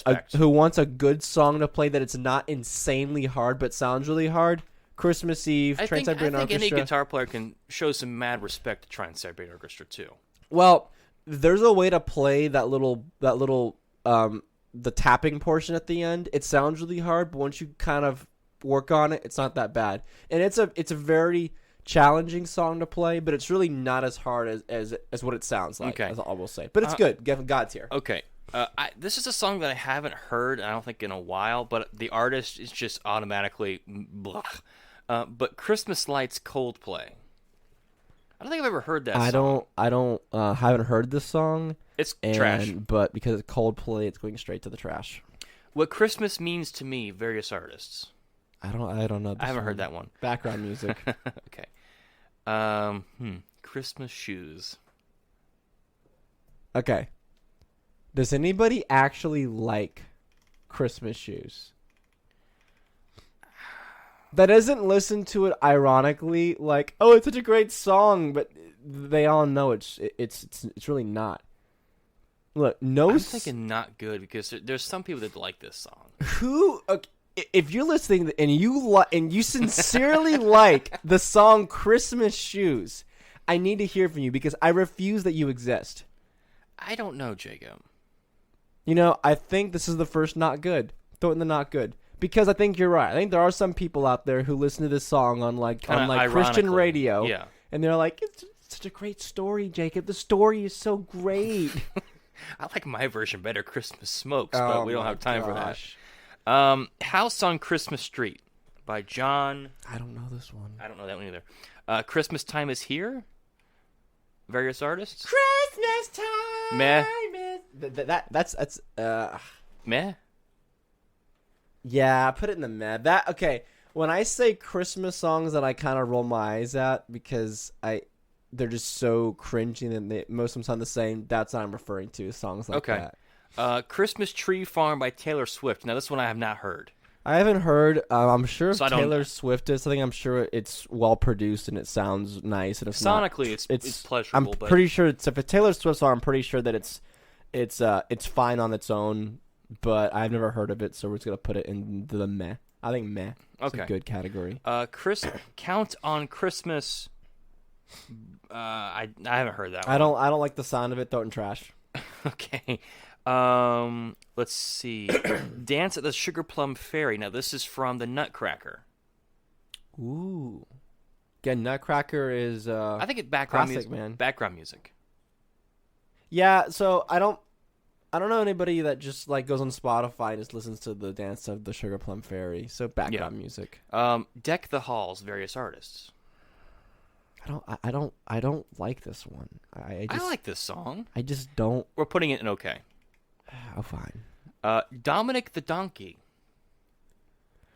good song to play that it's not insanely hard but sounds really hard. Christmas Eve, Trans-Siberian Orchestra. I think any guitar player can show some mad respect to Trans-Siberian Orchestra too. Well, there's a way to play that little the tapping portion at the end. It sounds really hard, but once you kind of work on it, it's not that bad. And it's a very challenging song to play, but it's really not as hard as what it sounds like. Okay. As I will say, but it's good. God's here. Okay. This is a song that I haven't heard, I don't think, in a while, but the artist is just automatically blah. But "Christmas Lights" Coldplay. I don't think I've ever heard that song. I don't haven't heard this song. It's trash. But because it's Coldplay, it's going straight to the trash. "What Christmas Means to Me," various artists. I don't know. I haven't heard that one. Background music. Okay. Christmas shoes. Okay. Does anybody actually like Christmas shoes? That isn't listen to it ironically, like, oh, it's such a great song, but they all know it's really not. Look, I'm thinking not good because there's some people that like this song. Who? Okay, if you're listening and you sincerely like the song "Christmas Shoes," I need to hear from you because I refuse that you exist. I don't know, Jacob. You know, I think this is the first not good. Throw it in the not good. Because I think you're right. I think there are some people out there who listen to this song on Christian radio. Yeah. And they're like, it's such a great story, Jacob. The story is so great. I like my version better, Christmas Smokes, but we don't have time for that. House on Christmas Street by John. I don't know this one. I don't know that one either. Christmas Time is Here. Various artists. Christmas time. Meh. That's Meh. Yeah, put it in the meh. Okay. When I say Christmas songs that I kind of roll my eyes at because they're just so cringy and most of them sound the same, that's what I'm referring to, songs like that. Christmas Tree Farm by Taylor Swift. Now, this one I have not heard. I haven't heard. I'm sure if So Taylor Swift is something, I'm sure it's well produced and it sounds nice. And if Sonically, not, it's pleasurable. I'm pretty sure if it's Taylor Swift song, I'm pretty sure that it's fine on its own. But I've never heard of it, so we're just gonna put it in the meh. I think meh is a good category. Count on Christmas. I haven't heard that one. I don't like the sound of it. Throw it in trash. Okay. Let's see. Dance at the Sugar Plum Fairy. Now this is from the Nutcracker. Ooh. Again, Nutcracker is I think it's background classic, music. Man. Background music. Yeah. So I don't know anybody that just like goes on Spotify and just listens to the Dance of the Sugar Plum Fairy. So background music. Deck the Halls. Various artists. I don't like this one. I like this song. I just don't. We're putting it in okay. Oh, fine. Dominic the Donkey.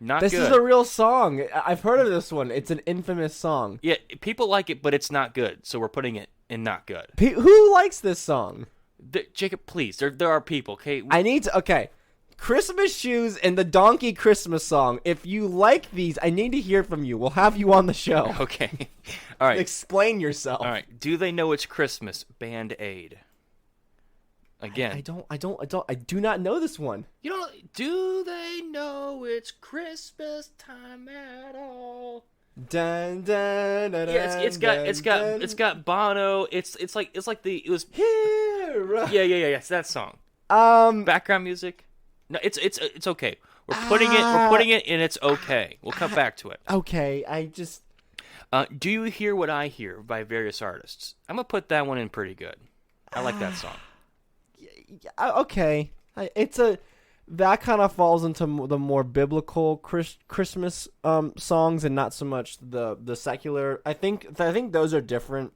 Not this good. This is a real song. I've heard of this one. It's an infamous song. Yeah, people like it, but it's not good. So we're putting it in not good. Who likes this song? Jacob, please. There are people. Okay. I need to. Okay. Christmas Shoes and the Donkey Christmas song. If you like these, I need to hear from you. We'll have you on the show. Okay. All right. Explain yourself. All right. Do they know it's Christmas? Band-Aid. Again. I do not know this one. You don't. Do they know it's Christmas time at all? Dun, dun, dun, yeah, it's got Bono. It was here. Yeah. It's that song. Background music. No, it's okay. We're putting it in. It's okay. We'll come back to it. Okay, I just. Do You Hear What I Hear by various artists. I'm gonna put that one in pretty good. I like that song. Okay, that kind of falls into the more biblical Christmas songs and not so much the secular. I think those are different.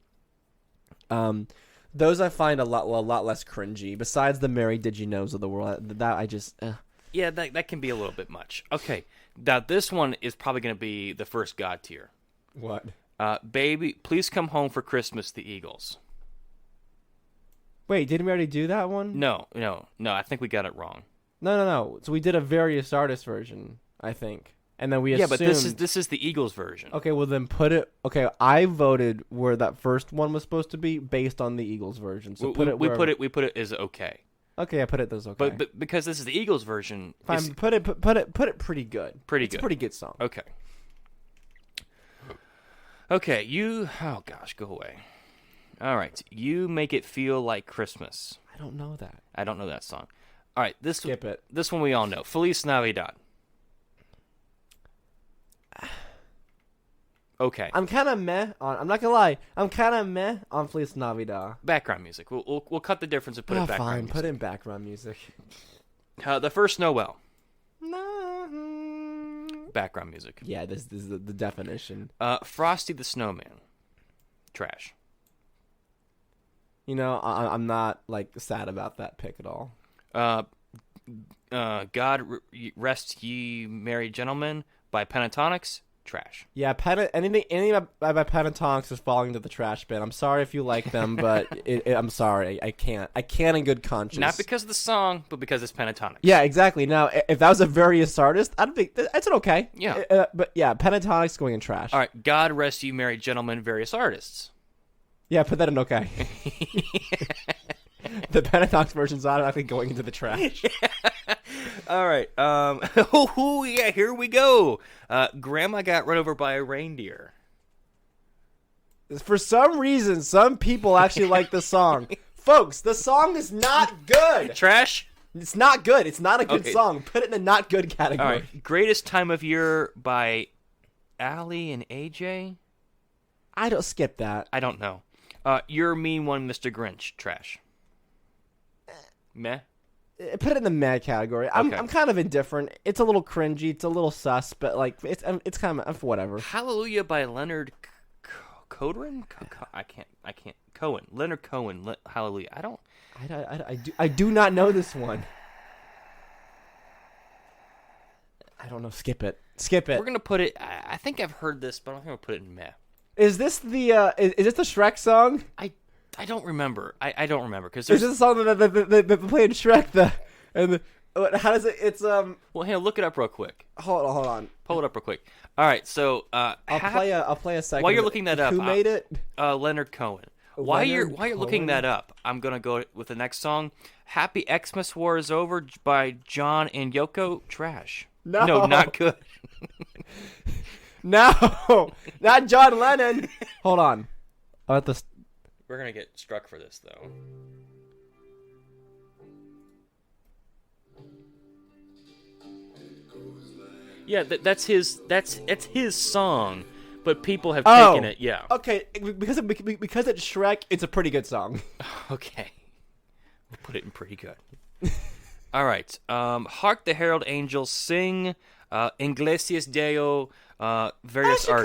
Those I find a lot less cringy. Besides the Mary Did You Knows of the world, that I just yeah, that can be a little bit much. Okay, now this one is probably going to be the first God tier. What? Baby, Please Come Home for Christmas, the Eagles. Wait, didn't we already do that one? No. I think we got it wrong. No. So we did a various artist version, I think, and then we assumed... but this is the Eagles version. Okay, well then put it. Okay, I voted where that first one was supposed to be based on the Eagles version. So we put it as okay. Okay, I put it as okay. But because this is the Eagles version, fine. Put it pretty good. It's a pretty good song. Okay. Okay, oh gosh, go away. All right, You Make It Feel Like Christmas. I don't know that. I don't know that song. All right, skip it. This one we all know. Feliz Navidad. Okay. I'm kind of meh on. I'm not gonna lie. I'm kind of meh on Feliz Navidad. Background music. We'll cut the difference and put in background music. Fine, put in background music. The First Noel. No. Background music. Yeah, this is the definition. Frosty the Snowman. Trash. You know, I'm not like sad about that pick at all. God Rest Ye Merry Gentlemen by Pentatonics, trash. Yeah, anything by Pentatonics is falling into the trash bin. I'm sorry if you like them, but I'm sorry. I can't in good conscience. Not because of the song, but because it's Pentatonics. Yeah, exactly. Now, if that was a various artist, I'd think that's an okay. Yeah. But yeah, Pentatonics going in trash. All right, God Rest You Merry Gentlemen, various artists. Yeah, put that in okay. The Pentatonics version's automatically going into the trash. All right. Yeah, here we go. Grandma got run over by a reindeer. For some reason, some people actually like the song. Folks, the song is not good. Trash? It's not good. It's not a good Okay. song. Put it in the not good category. All right. Greatest Time of Year by Allie and AJ? I don't skip that. I don't know. You're a Mean One, Mr. Grinch. Trash. Meh. Put it in the meh category. I'm Okay. kind of indifferent. It's a little cringy. It's a little sus, but like it's kind of whatever. Hallelujah by Leonard Cohen. I can't. Cohen. Leonard Cohen. Hallelujah. I do not know this one. I don't know. Skip it. We're gonna put it. I think I've heard this, but I'm gonna put it in meh. Is this the is this the Shrek song? I don't remember. I don't remember because Is there's. this the song that they play in Shrek? How does it? It's Well, hey, look it up real quick. Hold on. Pull it up real quick. All right, so I'll play a second. while you're looking that up. Who made it? Leonard Cohen. While you're Leonard looking Cohen? that up, I'm gonna go with the next song. Happy Xmas War is Over by John and Yoko. Trash. No, not good. No, not John Lennon. Hold on. We're gonna get struck for this though. Yeah, that's his song, but people have taken it. Yeah. Okay, because it's Shrek, it's a pretty good song. Okay. We'll put it in pretty good. All right. Hark the Herald Angels Sing, Iglesias Deo, various artists. I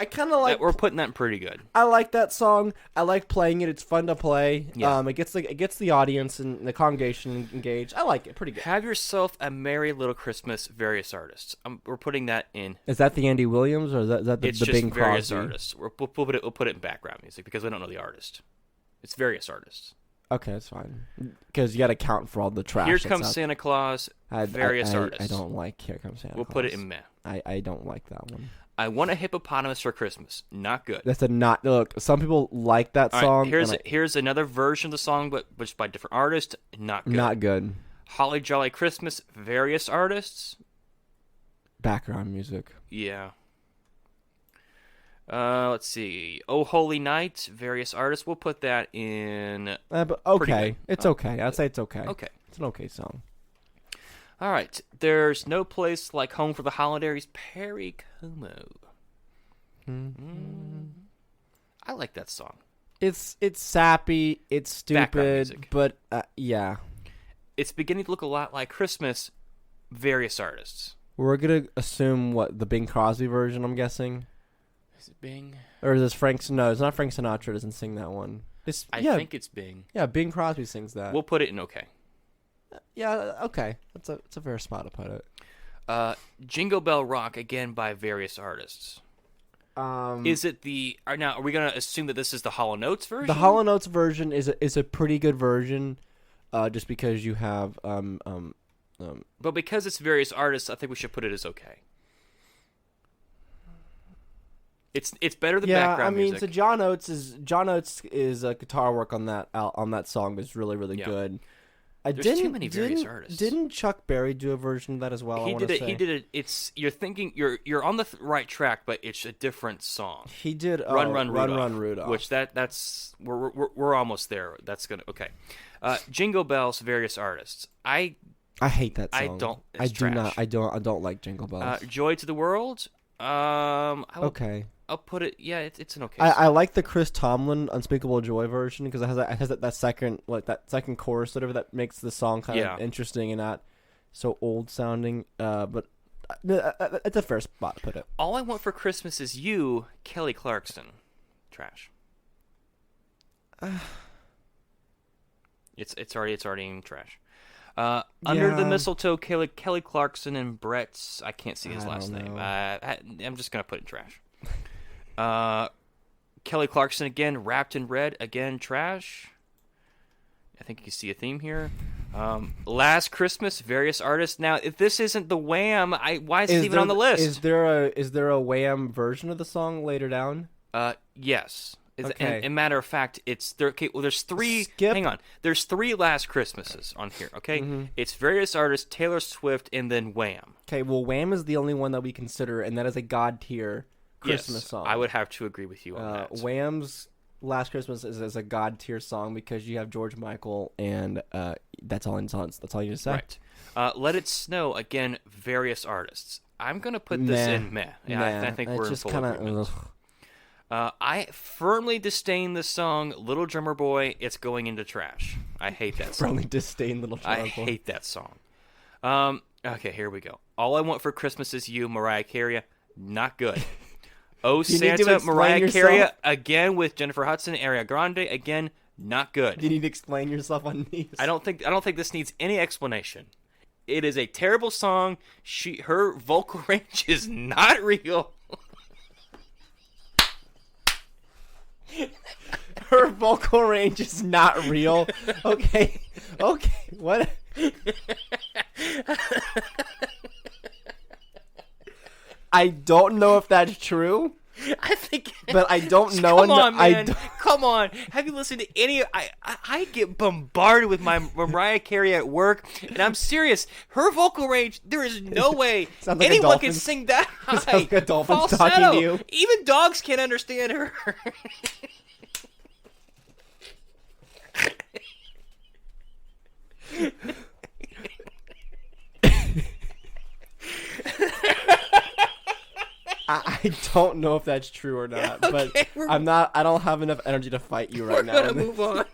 kind of like. We're putting that in pretty good. I like that song. I like playing it. It's fun to play. Yeah. It gets the audience and the congregation engaged. I like it. Pretty good. Have Yourself a Merry Little Christmas, various artists. We're putting that in. Is that the Andy Williams or is that the It's just Bing various Crosby? artists. We'll put it in background music because we don't know the artist. It's various artists. Okay, that's fine. Because you got to count for all the trash. Here that's Comes out. Santa Claus, various artists. I don't like Here Comes Santa We'll Claus. put it in meh. I don't like that one. I Want a Hippopotamus for Christmas. Not good. That's a not. Look, some people like that All song. right, here's another version of the song, but just by different artists. Not good. Not good. Holly Jolly Christmas, various artists. Background music. Yeah. Let's see. Oh Holy Night, various artists. We'll put that in. But Pretty okay, good. it's okay. I'd say it's okay. Okay. It's an okay song. All right. There's No Place Like Home for the Holidays, Perry Como. I like that song. It's sappy. It's Background stupid. music. But yeah, It's beginning to look a lot like Christmas, various artists. we're gonna assume what the Bing Crosby version. I'm guessing, Is it Bing? or is this Frank? No, it's not Frank Sinatra. Doesn't sing that one. I think it's Bing. Yeah, Bing Crosby sings that. We'll put it in okay. Yeah, okay. It's a fair spot to put it. Jingle Bell Rock, again by various artists. Is it now? Are we gonna assume that this is the Hall & Oates version? The Hall & Oates version is a pretty good version, just because you have But because it's various artists, I think we should put it as okay. It's better than background music. so John Oates is guitar work on that song was really Yeah. good. There's too many various artists. Didn't Chuck Berry do a version of that as well? He did it. It's you're on the right track, but it's a different song. He did Run Run Rudolph. Which that's we're almost there. That's gonna okay. Jingle Bells, various artists. I hate that song. I don't. I It's do trash. not. I don't like Jingle Bells. Joy to the World. Okay. I'll put it. Yeah, it's an okay. I like the Chris Tomlin Unspeakable Joy version because it has that second chorus that makes the song kind of interesting and not so old sounding. But it's a fair spot to put it. All I Want for Christmas Is You, Kelly Clarkson. Trash. It's already in trash. Under the Yeah. Mistletoe, Kelly Clarkson and Brett's. I can't see his I last don't name. know. I'm just gonna put it in trash. Kelly Clarkson again, Wrapped in Red again, trash. I think you can see a theme here. Last Christmas, various artists. Now, if this isn't the Wham, why is it even on the list? Is there a Wham version of the song later down? Yes. Okay. And matter of fact, it's there. Okay, well, there's three. Skip. Hang on. There's three Last Christmases on here. Okay, it's various artists, Taylor Swift, and then Wham. Okay, well, Wham is the only one that we consider, and that is a God tier Christmas Yes, song. I would have to agree with you on that. Wham's Last Christmas is a God tier song because you have George Michael, and that's all. That's all you just say. Right. Let It Snow again. Various artists. I'm gonna put this in meh. Yeah, I think it's we're in just full kinda, agreement. I firmly disdain the song "Little Drummer Boy." It's going into trash. I hate that song. Firmly disdain Little I Drummer Boy. hate that song. Okay, here we go. All I Want for Christmas Is You, Mariah Carey. Not good. Oh you need to Santa, explain Mariah yourself? Carey again with Jennifer Hudson, Ariana Grande again. Not good. You need to explain yourself on these. I don't think this needs any explanation. It is a terrible song. Her vocal range is not real. Her vocal range is not real. Okay. What? I don't know if that's true, I think. but I don't know. Come on, man. I Come on. Have you listened to any? I get bombarded with my Mariah Carey at work, and I'm serious. Her vocal range, there is no way Sounds like a anyone can dolphin. sing that high. Sounds like a dolphin Falsetto. talking to you. Even dogs can't understand her. I don't know if that's true or not, but I'm not. I don't have enough energy to fight you right We're now. gonna move on.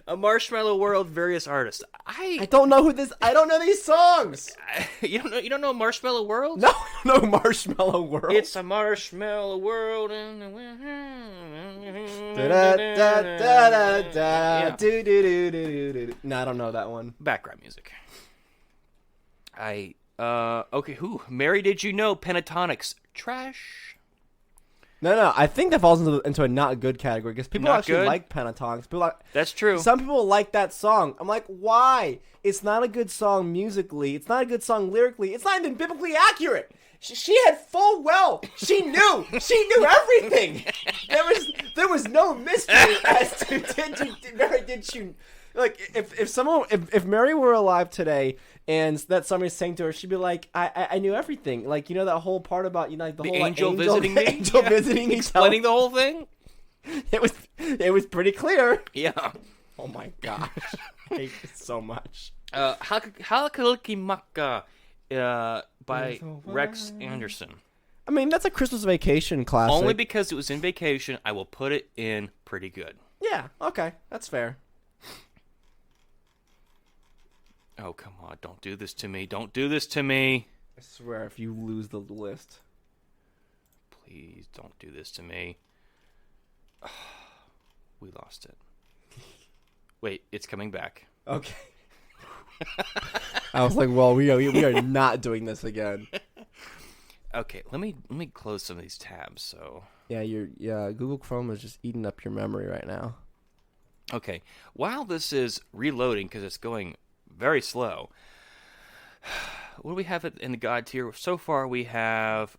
A Marshmallow World, various artists. I don't know who this. I don't know these songs. You don't know Marshmallow World? No, no Marshmallow World. It's a marshmallow world in the Da, da, da, da, da, Yeah. do, do, do, do, do, do. No, I don't know that one. Background music. Okay, who? Mary, Did You Know? Pentatonics. Trash. No. I think that falls into a not good category because people Not actually good? like pentatonics. People like. That's true. Some people like that song. I'm like, why? It's not a good song musically. It's not a good song lyrically. It's not even biblically accurate. She had full well. She knew. She knew everything. There was no mystery as to did she like if Mary were alive today and that somebody sang to her, she'd be like, I knew everything. Like, you know that whole part about, you know, like the whole angel like, visiting me? angel Yeah. visiting me, Explaining the whole thing? It was pretty clear. Yeah. Oh my gosh. I hate it so much. Hakalikimaka by Rex Anderson. I mean, that's a Christmas Vacation classic. Only because it was in Vacation, I will put it in pretty good. Yeah, okay. That's fair. Oh, come on. Don't do this to me. Don't do this to me. I swear, if you lose the list. Please don't do this to me. We lost it. Wait, it's coming back. Okay. I was like, well, we are not doing this again. Okay, let me close some of these tabs. So Yeah, Google Chrome is just eating up your memory right now. okay, while this is reloading because it's going very slow. What do we have in the God tier so far? We have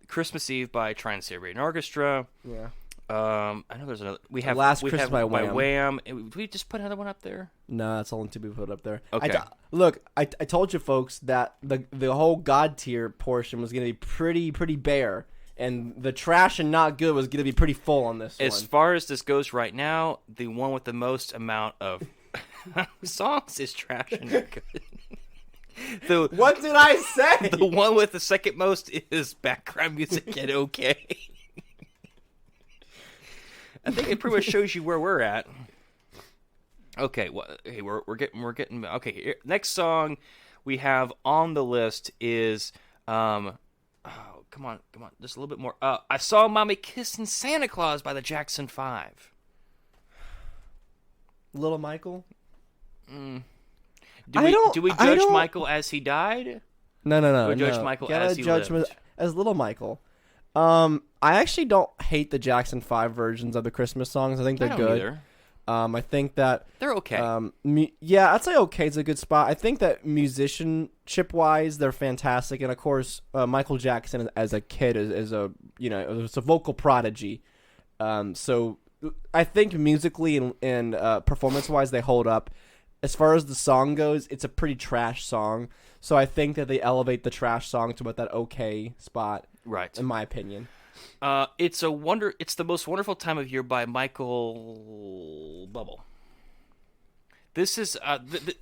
Christmas Eve by Trans-Siberian Orchestra. Yeah. I know there's another. We have Last we Christmas have by Wham. Did we just put another one up there? No, that's only two we put up there. Okay. Look, I told you folks that the whole God tier portion was going to be pretty bare, and the trash and not good was going to be pretty full on this As one. far as this goes right now, the one with the most amount of songs is trash and not good. What did I say? The one with the second most is background music and okay. I think it pretty much shows you where we're at. Okay, well, hey, we're getting okay. Here, next song we have on the list is oh, come on, just a little bit more. I Saw Mommy Kissing Santa Claus by the Jackson 5. Little Michael? Do we judge Michael as he died? No. We judge Michael Gotta as he judge him lived. as little Michael. I actually don't hate the Jackson 5 versions of the Christmas songs. I think they're I don't good. either. I think that They're okay. yeah, I'd say okay. It's a good spot. I think that musicianship wise, they're fantastic, and of course, Michael Jackson as a kid is a was a vocal prodigy. So I think musically and performance wise, they hold up. As far as the song goes, it's a pretty trash song. So I think that they elevate the trash song to about that okay spot. Right. In my opinion. It's the most wonderful time of year by Michael Bublé. This is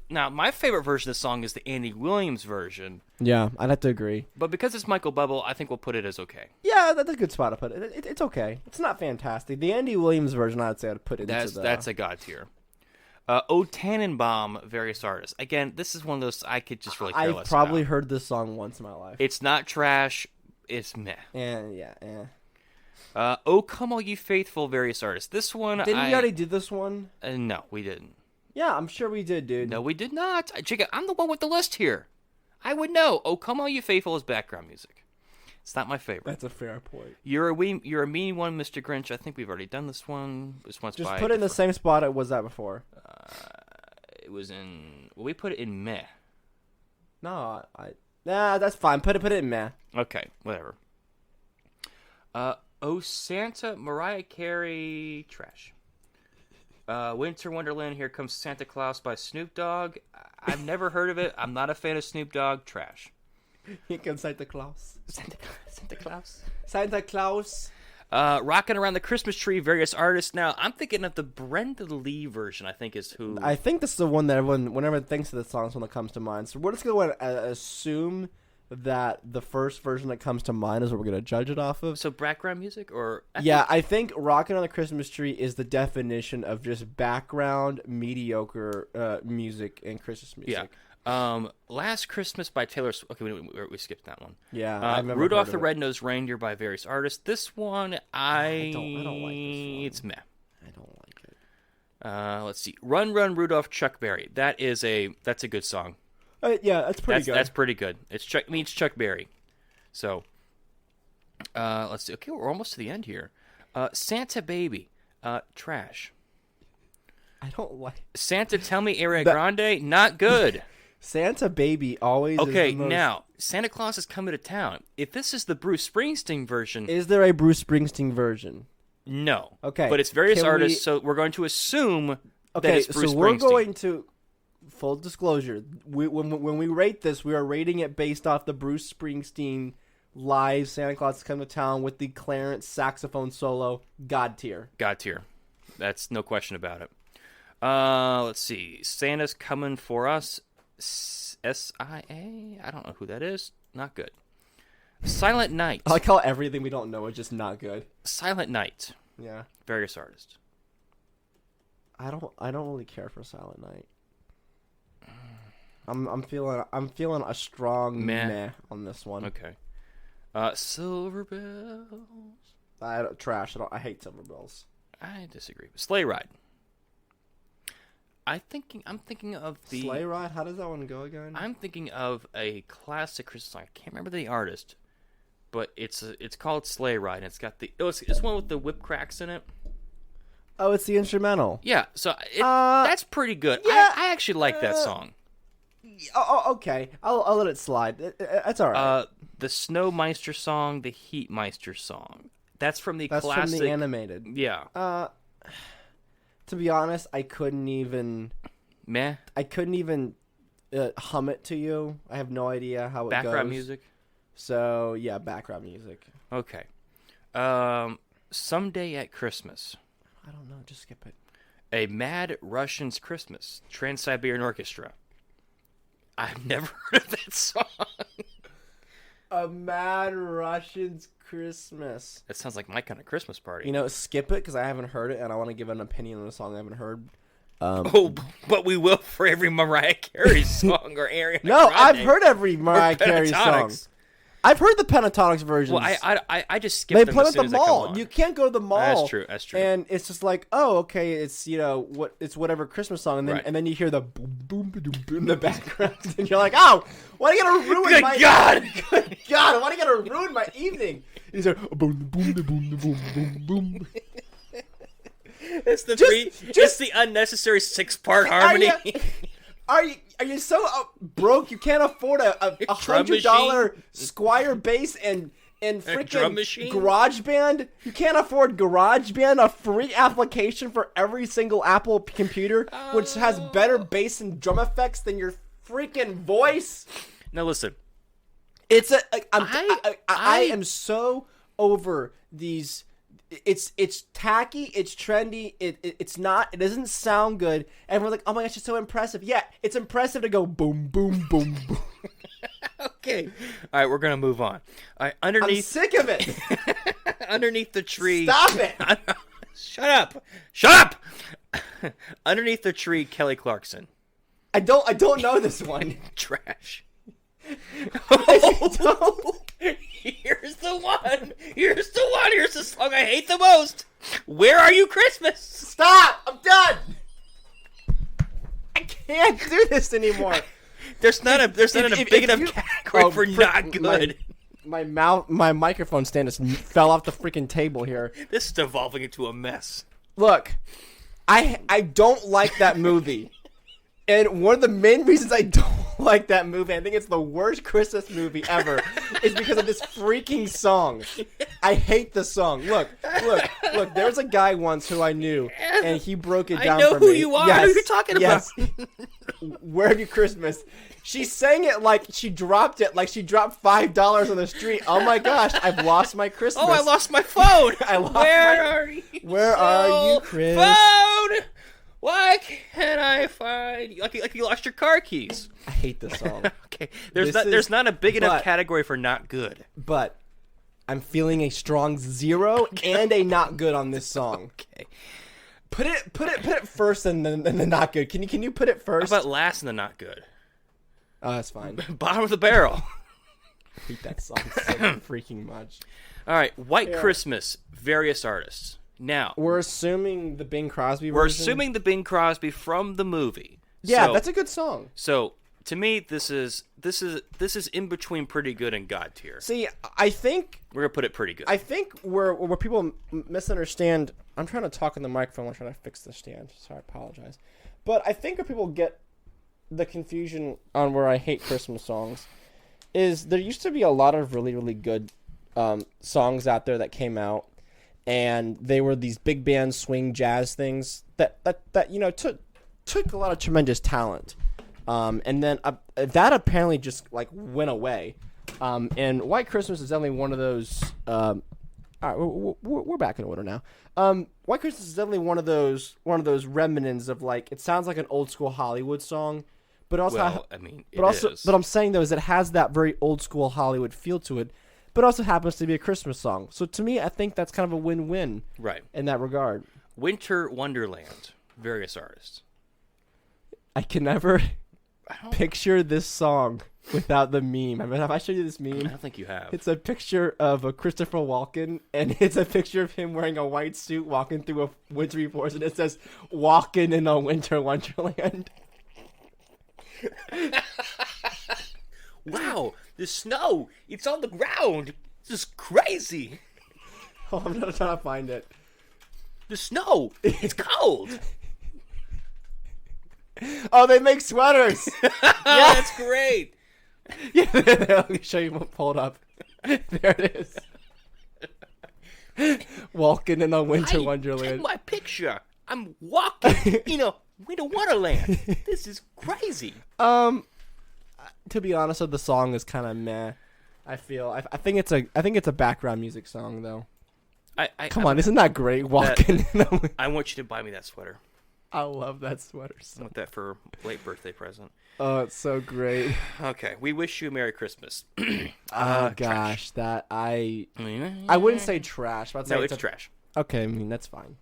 now my favorite version of the song is the Andy Williams version. Yeah, I'd have to agree. But because it's Michael Bublé, I think we'll put it as okay. Yeah, that's a good spot to put it. It's okay. It's not fantastic. The Andy Williams version, I'd say I'd put it into the... That's a god tier. O Tannenbaum, various artists. Again, this is one of those I could just really care less I've probably about. heard this song once in my life. It's not trash. It's meh. Yeah. Oh Come All You Faithful, various artists. This one, Didn't we already do this one? No, we didn't. Yeah, I'm sure we did, dude. No, we did not. Jacob, I'm the one with the list here. I would know. Oh Come All You Faithful is background music. It's not my favorite. That's a fair point. You're a mean one, Mr. Grinch. I think we've already done this one. This one's Just by put it in the same spot it was at before. It was in. Well, we put it in meh. No, nah, that's fine. Put it in meh. Okay, whatever. Oh Santa, Mariah Carey, trash. Winter Wonderland, Here Comes Santa Claus by Snoop Dogg. I've never heard of it. I'm not a fan of Snoop Dogg. Trash. Here comes Santa Claus. Santa Claus. Santa Claus. Rocking Around the Christmas Tree, various artists. Now, I'm thinking of the Brenda Lee version, I think is who... I think this is the one that everyone, whenever it thinks of this song, is one that comes to mind. So we're just going to assume that the first version that comes to mind is what we're going to judge it off of. So background music? Or I think Rockin' on the Christmas Tree is the definition of just background, mediocre music and Christmas music. Yeah. Last Christmas by Taylor Swift. Okay, we skipped that one. Yeah. I've never Rudolph heard the of it. Red-Nosed Reindeer by various artists. This one, I don't like this one. It's meh. I don't like it. Let's see. Run, Run, Rudolph, Chuck Berry. That's a good song. Yeah, that's pretty good. That's pretty good. It's Chuck Berry. So, let's see. Okay, we're almost to the end here. Santa Baby, trash. I don't like Santa Tell Me Ariana Grande, not good. Santa Baby always. Okay, is the most... now Santa Claus is coming to town. If this is the Bruce Springsteen version, is there a Bruce Springsteen version? No. Okay, but it's various artists, so we're going to assume that it's Bruce so we're Springsteen. going to. Full disclosure, when we rate this, we are rating it based off the Bruce Springsteen live Santa Claus is Coming to Town with the Clarence saxophone solo, God tier. God tier. That's no question about it. Let's see. Santa's Coming for Us, SIA? I don't know who that is. Not good. Silent Night. I like how everything we don't know is just not good. Silent Night. Yeah. Various artists. I don't really care for Silent Night. I'm feeling a strong meh on this one. Okay. Silver Bells. Trash. I hate Silver Bells. I disagree. Sleigh Ride. I'm thinking of the Sleigh Ride. How does that one go again? I'm thinking of a classic Christmas song. I can't remember the artist, but it's called Sleigh Ride. And it's got it's one with the whip cracks in it. Oh, it's the instrumental. Yeah, so that's pretty good. Yeah, I actually like that song. Okay. I'll let it slide. That's all right. The Snowmeister song, the Heatmeister song. That's from the classic. That's from the animated. Yeah. To be honest, I couldn't even. Meh. I couldn't even hum it to you. I have no idea how it goes. Background music. So yeah, background music. Okay. Someday at Christmas. I don't know. Just skip it. A Mad Russian's Christmas. Trans-Siberian Orchestra. I've never heard of that song. A Mad Russian's Christmas. That sounds like my kind of Christmas party. You know, skip it because I haven't heard it, and I want to give an opinion on a song I haven't heard. But we will for every Mariah Carey song or Ariana No, Grande I've heard every Mariah Carey song. Pentatonics. I've heard the Pentatonics versions. Well, I just skipped They them play as at soon the as they come mall. on. You can't go to the mall. That's true. And it's just like, oh, okay, it's it's whatever Christmas song, and then Right. and then you hear the boom boom boom boom in the background, and you're like, oh, why are you gonna ruin Good my God! Good God, why are you gonna ruin my evening? He's like, boom boom boom boom boom boom. It's the it's the unnecessary 6-part harmony. Are you so broke you can't afford a Drum $100 Squire bass and drum freaking machine? GarageBand? You can't afford GarageBand, a free application for every single Apple computer, which has better bass and drum effects than your freaking voice. Now listen, It's I am so over these. It's tacky, it's trendy, it doesn't sound good. Everyone's like, oh my gosh, it's so impressive. Yeah, it's impressive to go boom, boom, boom, boom. okay. All right, we're gonna move on. All right, I'm sick of it. underneath the tree. Stop it. Shut up. Underneath the tree, Kelly Clarkson. I don't know this one. Trash. I don't. Here's the one. Here's the song I hate the most. Where Are You Christmas? Stop. I'm done. I can't do this anymore. There's not a big enough category for not good. My microphone stand just fell off the freaking table here. This is evolving into a mess. Look, I don't like that movie. And one of the main reasons I don't like that movie, I think it's the worst Christmas movie ever, is because of this freaking song. I hate the song. Look. There was a guy once who I knew, and he broke it down for me. I know who you are. I know who you're talking about. Where Have You Christmas? She sang it like she dropped $5 on the street. Oh my gosh, I've lost my Christmas. Oh, I lost my phone. Where are you, Chris? Phone. Why can't I find you? Like you lost your car keys. I hate this song. Okay, there's not a big enough category for not good. But I'm feeling a strong 0 and a not good on this song. Okay, put it first and then the not good. Can you put it first? How about last and the not good? Oh, that's fine. Bottom of the barrel. I hate that song so freaking much. All right, White Christmas, various artists. Now we're assuming the Bing Crosby version. We're assuming the Bing Crosby from the movie. Yeah, so, that's a good song. So to me, this is in between pretty good and God tier. See, I think we're gonna put it pretty good. I think where people misunderstand. I'm trying to talk in the microphone. I'm trying to fix the stand, so I apologize. But I think where people get the confusion on where I hate Christmas songs is there used to be a lot of really, really good songs out there that came out, and they were these big band swing jazz things that took a lot of tremendous talent, and then that apparently just like went away. And White Christmas is definitely one of those. All right, we're back in order now. White Christmas is definitely one of those remnants of like it sounds like an old school Hollywood song, but also but I'm saying though is it has that very old school Hollywood feel to it, but also happens to be a Christmas song. So to me, I think that's kind of a win-win, right? In that regard. Winter Wonderland, various artists. I can never picture this song without the meme. I mean, have I showed you this meme? I don't think you have. It's a picture of a Christopher Walken, and it's a picture of him wearing a white suit walking through a wintry forest, and it says, "Walking in a Winter Wonderland." Wow, the snow, it's on the ground. This is crazy. Oh, I'm not trying to find it. The snow, it's cold. Oh, they make sweaters. Yeah, that's great. Yeah, let me show you what pulled up. There it is. Walking in a Winter Wonderland. Take my picture. I'm walking in a Winter Wonderland. This is crazy. To be honest, the song is kind of meh. I feel. I think it's a background music song though. Come on, isn't that great? Walking. I want you to buy me that sweater. I love that sweater. I want that for a late birthday present. Oh, it's so great. Okay, we wish you a Merry Christmas. Oh gosh, that I wouldn't say trash, but I'd say it's trash. Okay, I mean that's fine.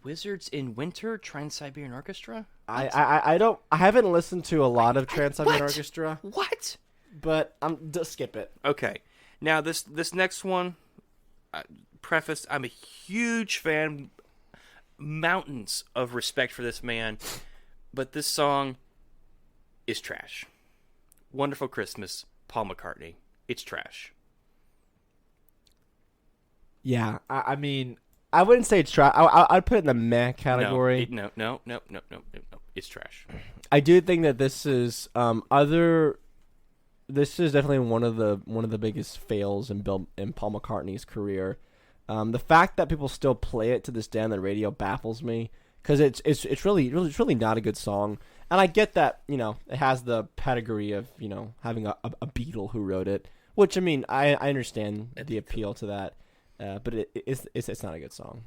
Wizards in Winter, Trans-Siberian Orchestra. I haven't listened to a lot of Trans-Siberian Orchestra. What? but just skip it. Okay. Now, this next one, preface, I'm a huge fan, mountains of respect for this man, but this song is trash. Wonderful Christmas, Paul McCartney. It's trash. Yeah, I mean, I wouldn't say it's trash. I'd put it in the meh category. No. It's trash. I do think that this is This is definitely one of the biggest fails in Paul McCartney's career. The fact that people still play it to this day on the radio baffles me, because it's really not a good song. And I get that, it has the pedigree of, having a Beatle who wrote it, which, I mean, I understand the appeal to that, but it's not a good song.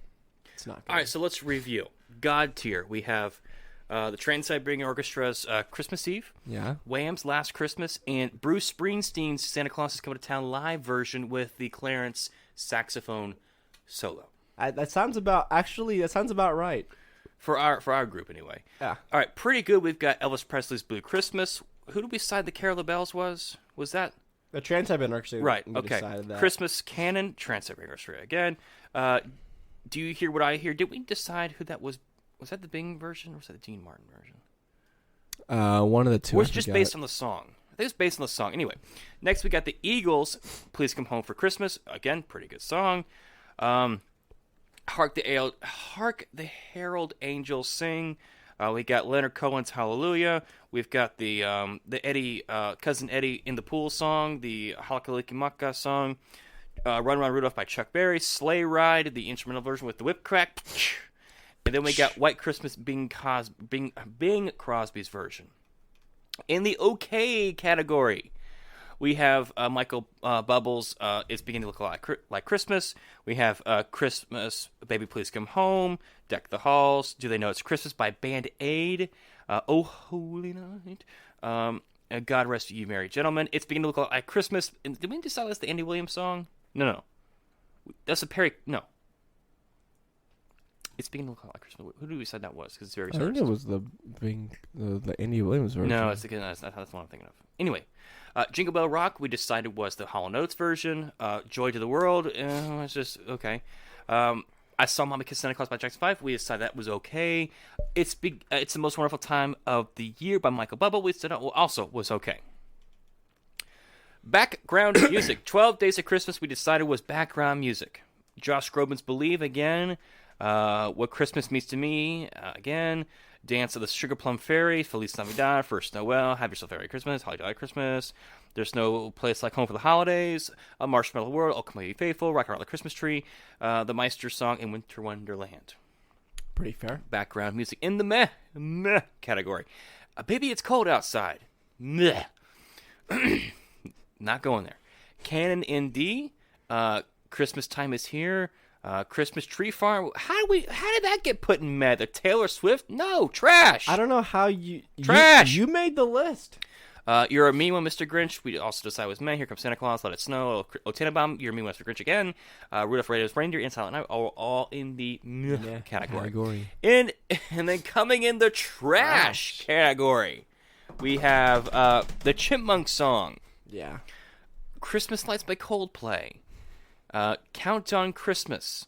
It's not good. All right, so let's review. God tier. We have the Trans-Siberian Orchestra's Christmas Eve, Yeah. Wham's Last Christmas, and Bruce Springsteen's Santa Claus is Coming to Town live version with the Clarence saxophone solo. That sounds about right. For our group, anyway. Yeah. All right, pretty good. We've got Elvis Presley's Blue Christmas. Who did we decide the Carol of the Bells was? Was that? The Trans-Siberian Orchestra. Right, we okay. decided that. Christmas Canon, Trans-Siberian Orchestra again. Do you hear what I hear? Did we decide who that was? Was that the Bing version or was that the Dean Martin version? One of the two. Or was it just based on the song? I think it's based on the song. Anyway, next we got the Eagles, Please Come Home for Christmas. Again, pretty good song. Hark the Herald Angels Sing. We got Leonard Cohen's Hallelujah. We've got the Eddie, Cousin Eddie in the Pool song, the Halakalikimaka song, Run Run Rudolph by Chuck Berry, Sleigh Ride, the instrumental version with the whip crack, and then we got White Christmas, Bing Crosby's version. In the okay category, we have Michael Bubbles, It's Beginning to Look a Lot Like Christmas. We have Christmas, Baby Please Come Home, Deck the Halls, Do They Know It's Christmas by Band Aid, Oh Holy Night, God Rest You Merry Gentlemen, It's Beginning to Look a Lot Like Christmas. And did we decide that's the Andy Williams song? No. That's a Perry, no. It's Beginning to Look a Lot Like Christmas. Who did we decide that was? Because it's very I think it was the Andy Williams version. No, that's the one I'm thinking of. Anyway, Jingle Bell Rock, we decided was the Hall & Oates version. Joy to the World, it's just okay. I Saw Mama Kiss Santa Claus by Jackson 5. We decided that was okay. It's the Most Wonderful Time of the Year by Michael Bublé. We said also was okay. Background music. 12 Days of Christmas, we decided was background music. Josh Groban's Believe again. What Christmas Means to Me again. Dance of the Sugar Plum Fairy, Feliz Navidad, First Noel, Have Yourself a Merry Christmas, Holly Jolly Christmas, There's No Place Like Home for the Holidays, A Marshmallow World, Oh Come Ye Faithful, Rock Around the Christmas Tree, the Meister Song, and Winter Wonderland. Pretty fair. Background music in the meh category. Baby, It's Cold Outside. Meh. Not going there. Canon in D, Christmas Time Is Here, Christmas Tree Farm. How did that get put in meh? The Taylor Swift? No, trash. I don't know how you Trash. You made the list. You're a Mean One, Mr. Grinch. We also decided was meh. Here Comes Santa Claus. Let It Snow. O Tannenbaum. You're a Mean One, Mr. Grinch again. Rudolph Red-Nosed Reindeer and Silent Night. All in the meh category. And then coming in the trash category, we have the Chipmunks song. Yeah. Christmas Lights by Coldplay. Countdown Christmas,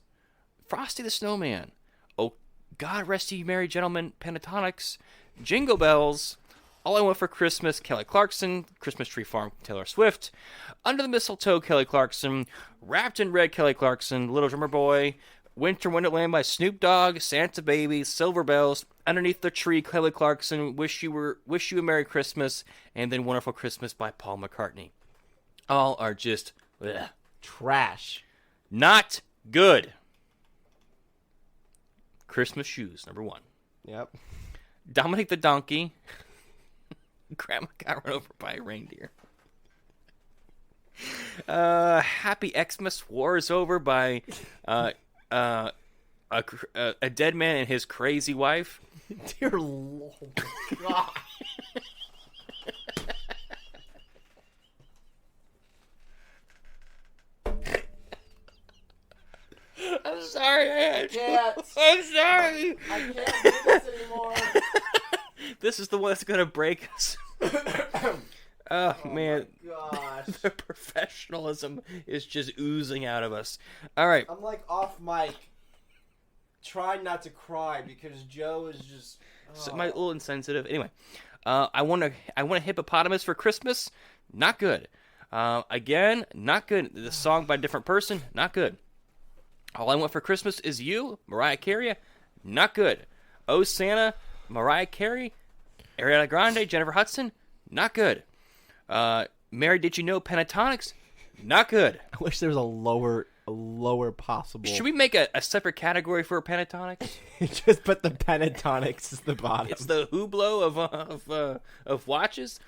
Frosty the Snowman, Oh God Rest Ye Merry Gentlemen, Pentatonics, Jingle Bells, All I Want for Christmas, Kelly Clarkson, Christmas Tree Farm, Taylor Swift, Under the Mistletoe, Kelly Clarkson, Wrapped in Red, Kelly Clarkson, Little Drummer Boy, Winter Wonderland by Snoop Dogg, Santa Baby, Silver Bells, Underneath the Tree, Kelly Clarkson, Wish You a Merry Christmas, and then Wonderful Christmas by Paul McCartney. All are just bleh. Trash. Not good. Christmas Shoes, number 1. Yep. Dominic the Donkey. Grandma got run over by a reindeer. Happy Xmas, War is Over by a dead man and his crazy wife. Dear Lord. God. I'm sorry. I can't. I'm sorry. I can't do this anymore. This is the one that's going to break us. Oh man, Gosh. the professionalism is just oozing out of us. All right. I'm like off mic, trying not to cry because Joe is just. So my little insensitive. Anyway, I want a hippopotamus for Christmas. Not good. Again, not good. The song by a different person. Not good. All I Want for Christmas Is You, Mariah Carey. Not good. Oh Santa, Mariah Carey, Ariana Grande, Jennifer Hudson. Not good. Mary, Did You Know Pentatonics? Not good. I wish there was a lower possible. Should we make a separate category for pentatonics? Just put the pentatonics as the bottom. It's the Hublot of watches.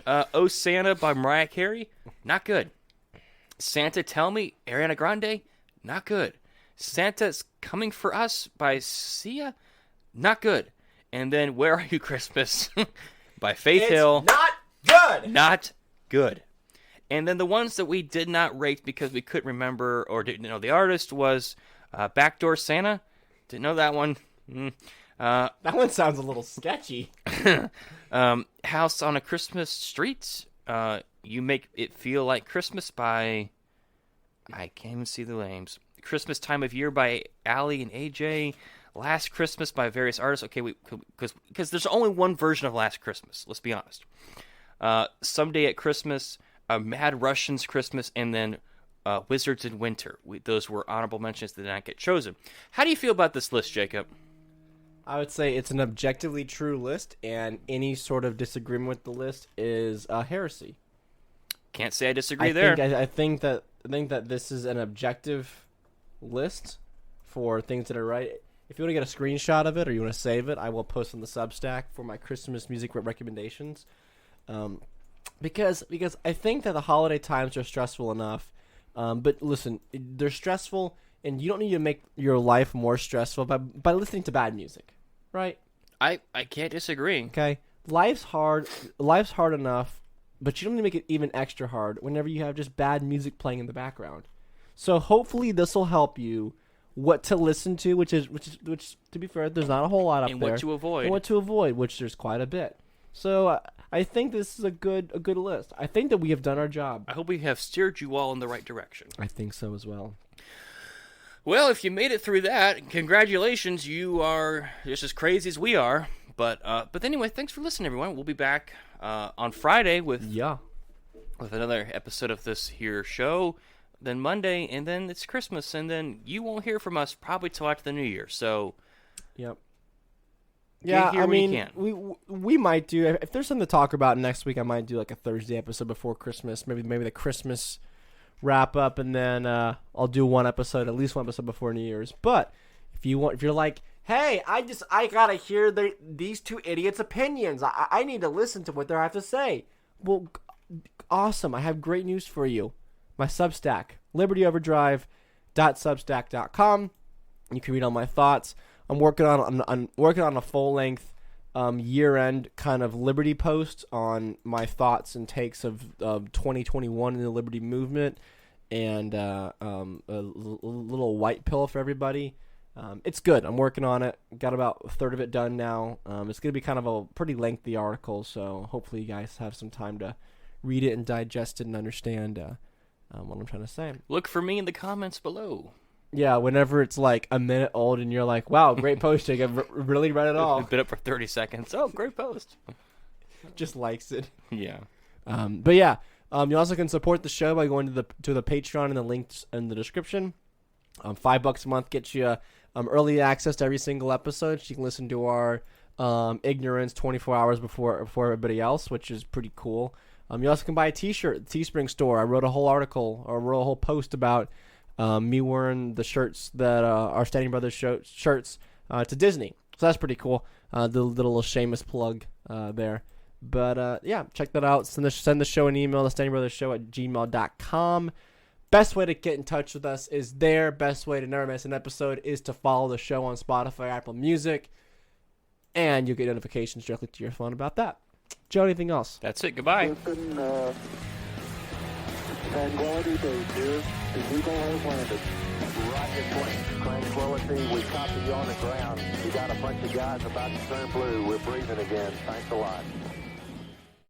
Oh Santa by Mariah Carey, not good. Santa Tell Me, Ariana Grande, not good. Santa's Coming for Us by Sia, not good. And then Where Are You Christmas by Faith Hill, not good. not good. And then the ones that we did not rate because we couldn't remember or didn't know the artist was Backdoor Santa. Didn't know that one. That one sounds a little sketchy. House on a Christmas Street. You Make It Feel Like Christmas by... I can't even see the names. Christmas Time of Year by Allie and AJ. Last Christmas by various artists. Okay, because there's only one version of Last Christmas. Let's be honest. Someday at Christmas, Mad Russians Christmas, and then Wizards in Winter. Those were honorable mentions that did not get chosen. How do you feel about this list, Jacob? I would say it's an objectively true list, and any sort of disagreement with the list is heresy. Can't say I disagree there. I think that this is an objective list for things that are right. If you want to get a screenshot of it or you want to save it, I will post on the Substack for my Christmas music recommendations. Because I think that the holiday times are stressful enough. But listen, they're stressful, and you don't need to make your life more stressful by listening to bad music, right? I can't disagree. Okay, life's hard enough, but you don't need to make it even extra hard whenever you have just bad music playing in the background. So hopefully this will help you what to listen to, which to be fair, there's not a whole lot up And there. what to avoid. And what to avoid, which there's quite a bit. So I think this is a good list. I think that we have done our job. I hope we have steered you all in the right direction. I think so as well. Well, if you made it through that, congratulations. You are just as crazy as we are. But anyway, thanks for listening, everyone. We'll be back on Friday with another episode of this here show. Then Monday, and then it's Christmas, and then you won't hear from us probably till after the New Year. So, yep. Get Yeah, here I when you mean, can. we might do, if there's something to talk about next week, I might do like a Thursday episode before Christmas, maybe the Christmas wrap up, and then I'll do at least one episode before New Year's. But if you're like, hey, I gotta hear these two idiots' opinions. I need to listen to what they have to say. Well, awesome. I have great news for you. My Substack, libertyoverdrive.substack.com. You can read all my thoughts. I'm working on a full-length year-end kind of Liberty post on my thoughts and takes of 2021 in the Liberty movement, and a little white pill for everybody. It's good. I'm working on it. Got about a third of it done now. It's going to be kind of a pretty lengthy article, so hopefully you guys have some time to read it and digest it and understand what I'm trying to say. Look for me in the comments below. Yeah, whenever it's like a minute old and you're like, wow, great post, Jacob. Really read it all. Been up for 30 seconds. Oh, great post. Just likes it. Yeah. But yeah, you also can support the show by going to the Patreon and the links in the description. $5 a month gets you early access to every single episode. So you can listen to our ignorance 24 hours before everybody else, which is pretty cool. You also can buy a T-shirt at the Teespring store. I wrote a whole post about me wearing the shirts that our Standing Brothers shirts to Disney. So that's pretty cool. The little shameless plug there. But yeah, check that out. Send the show an email, thestandingbrothershow@gmail.com. Best way to get in touch with us is there. Best way to never miss an episode is to follow the show on Spotify, Apple Music, and you'll get notifications directly to your phone about that. Joe, anything else? That's it. Goodbye. Listen, Tranquility Base here. The Eagle has landed. Roger, plane. Tranquility, we copy you on the ground. You got a bunch of guys about to turn blue. We're breathing again. Thanks a lot.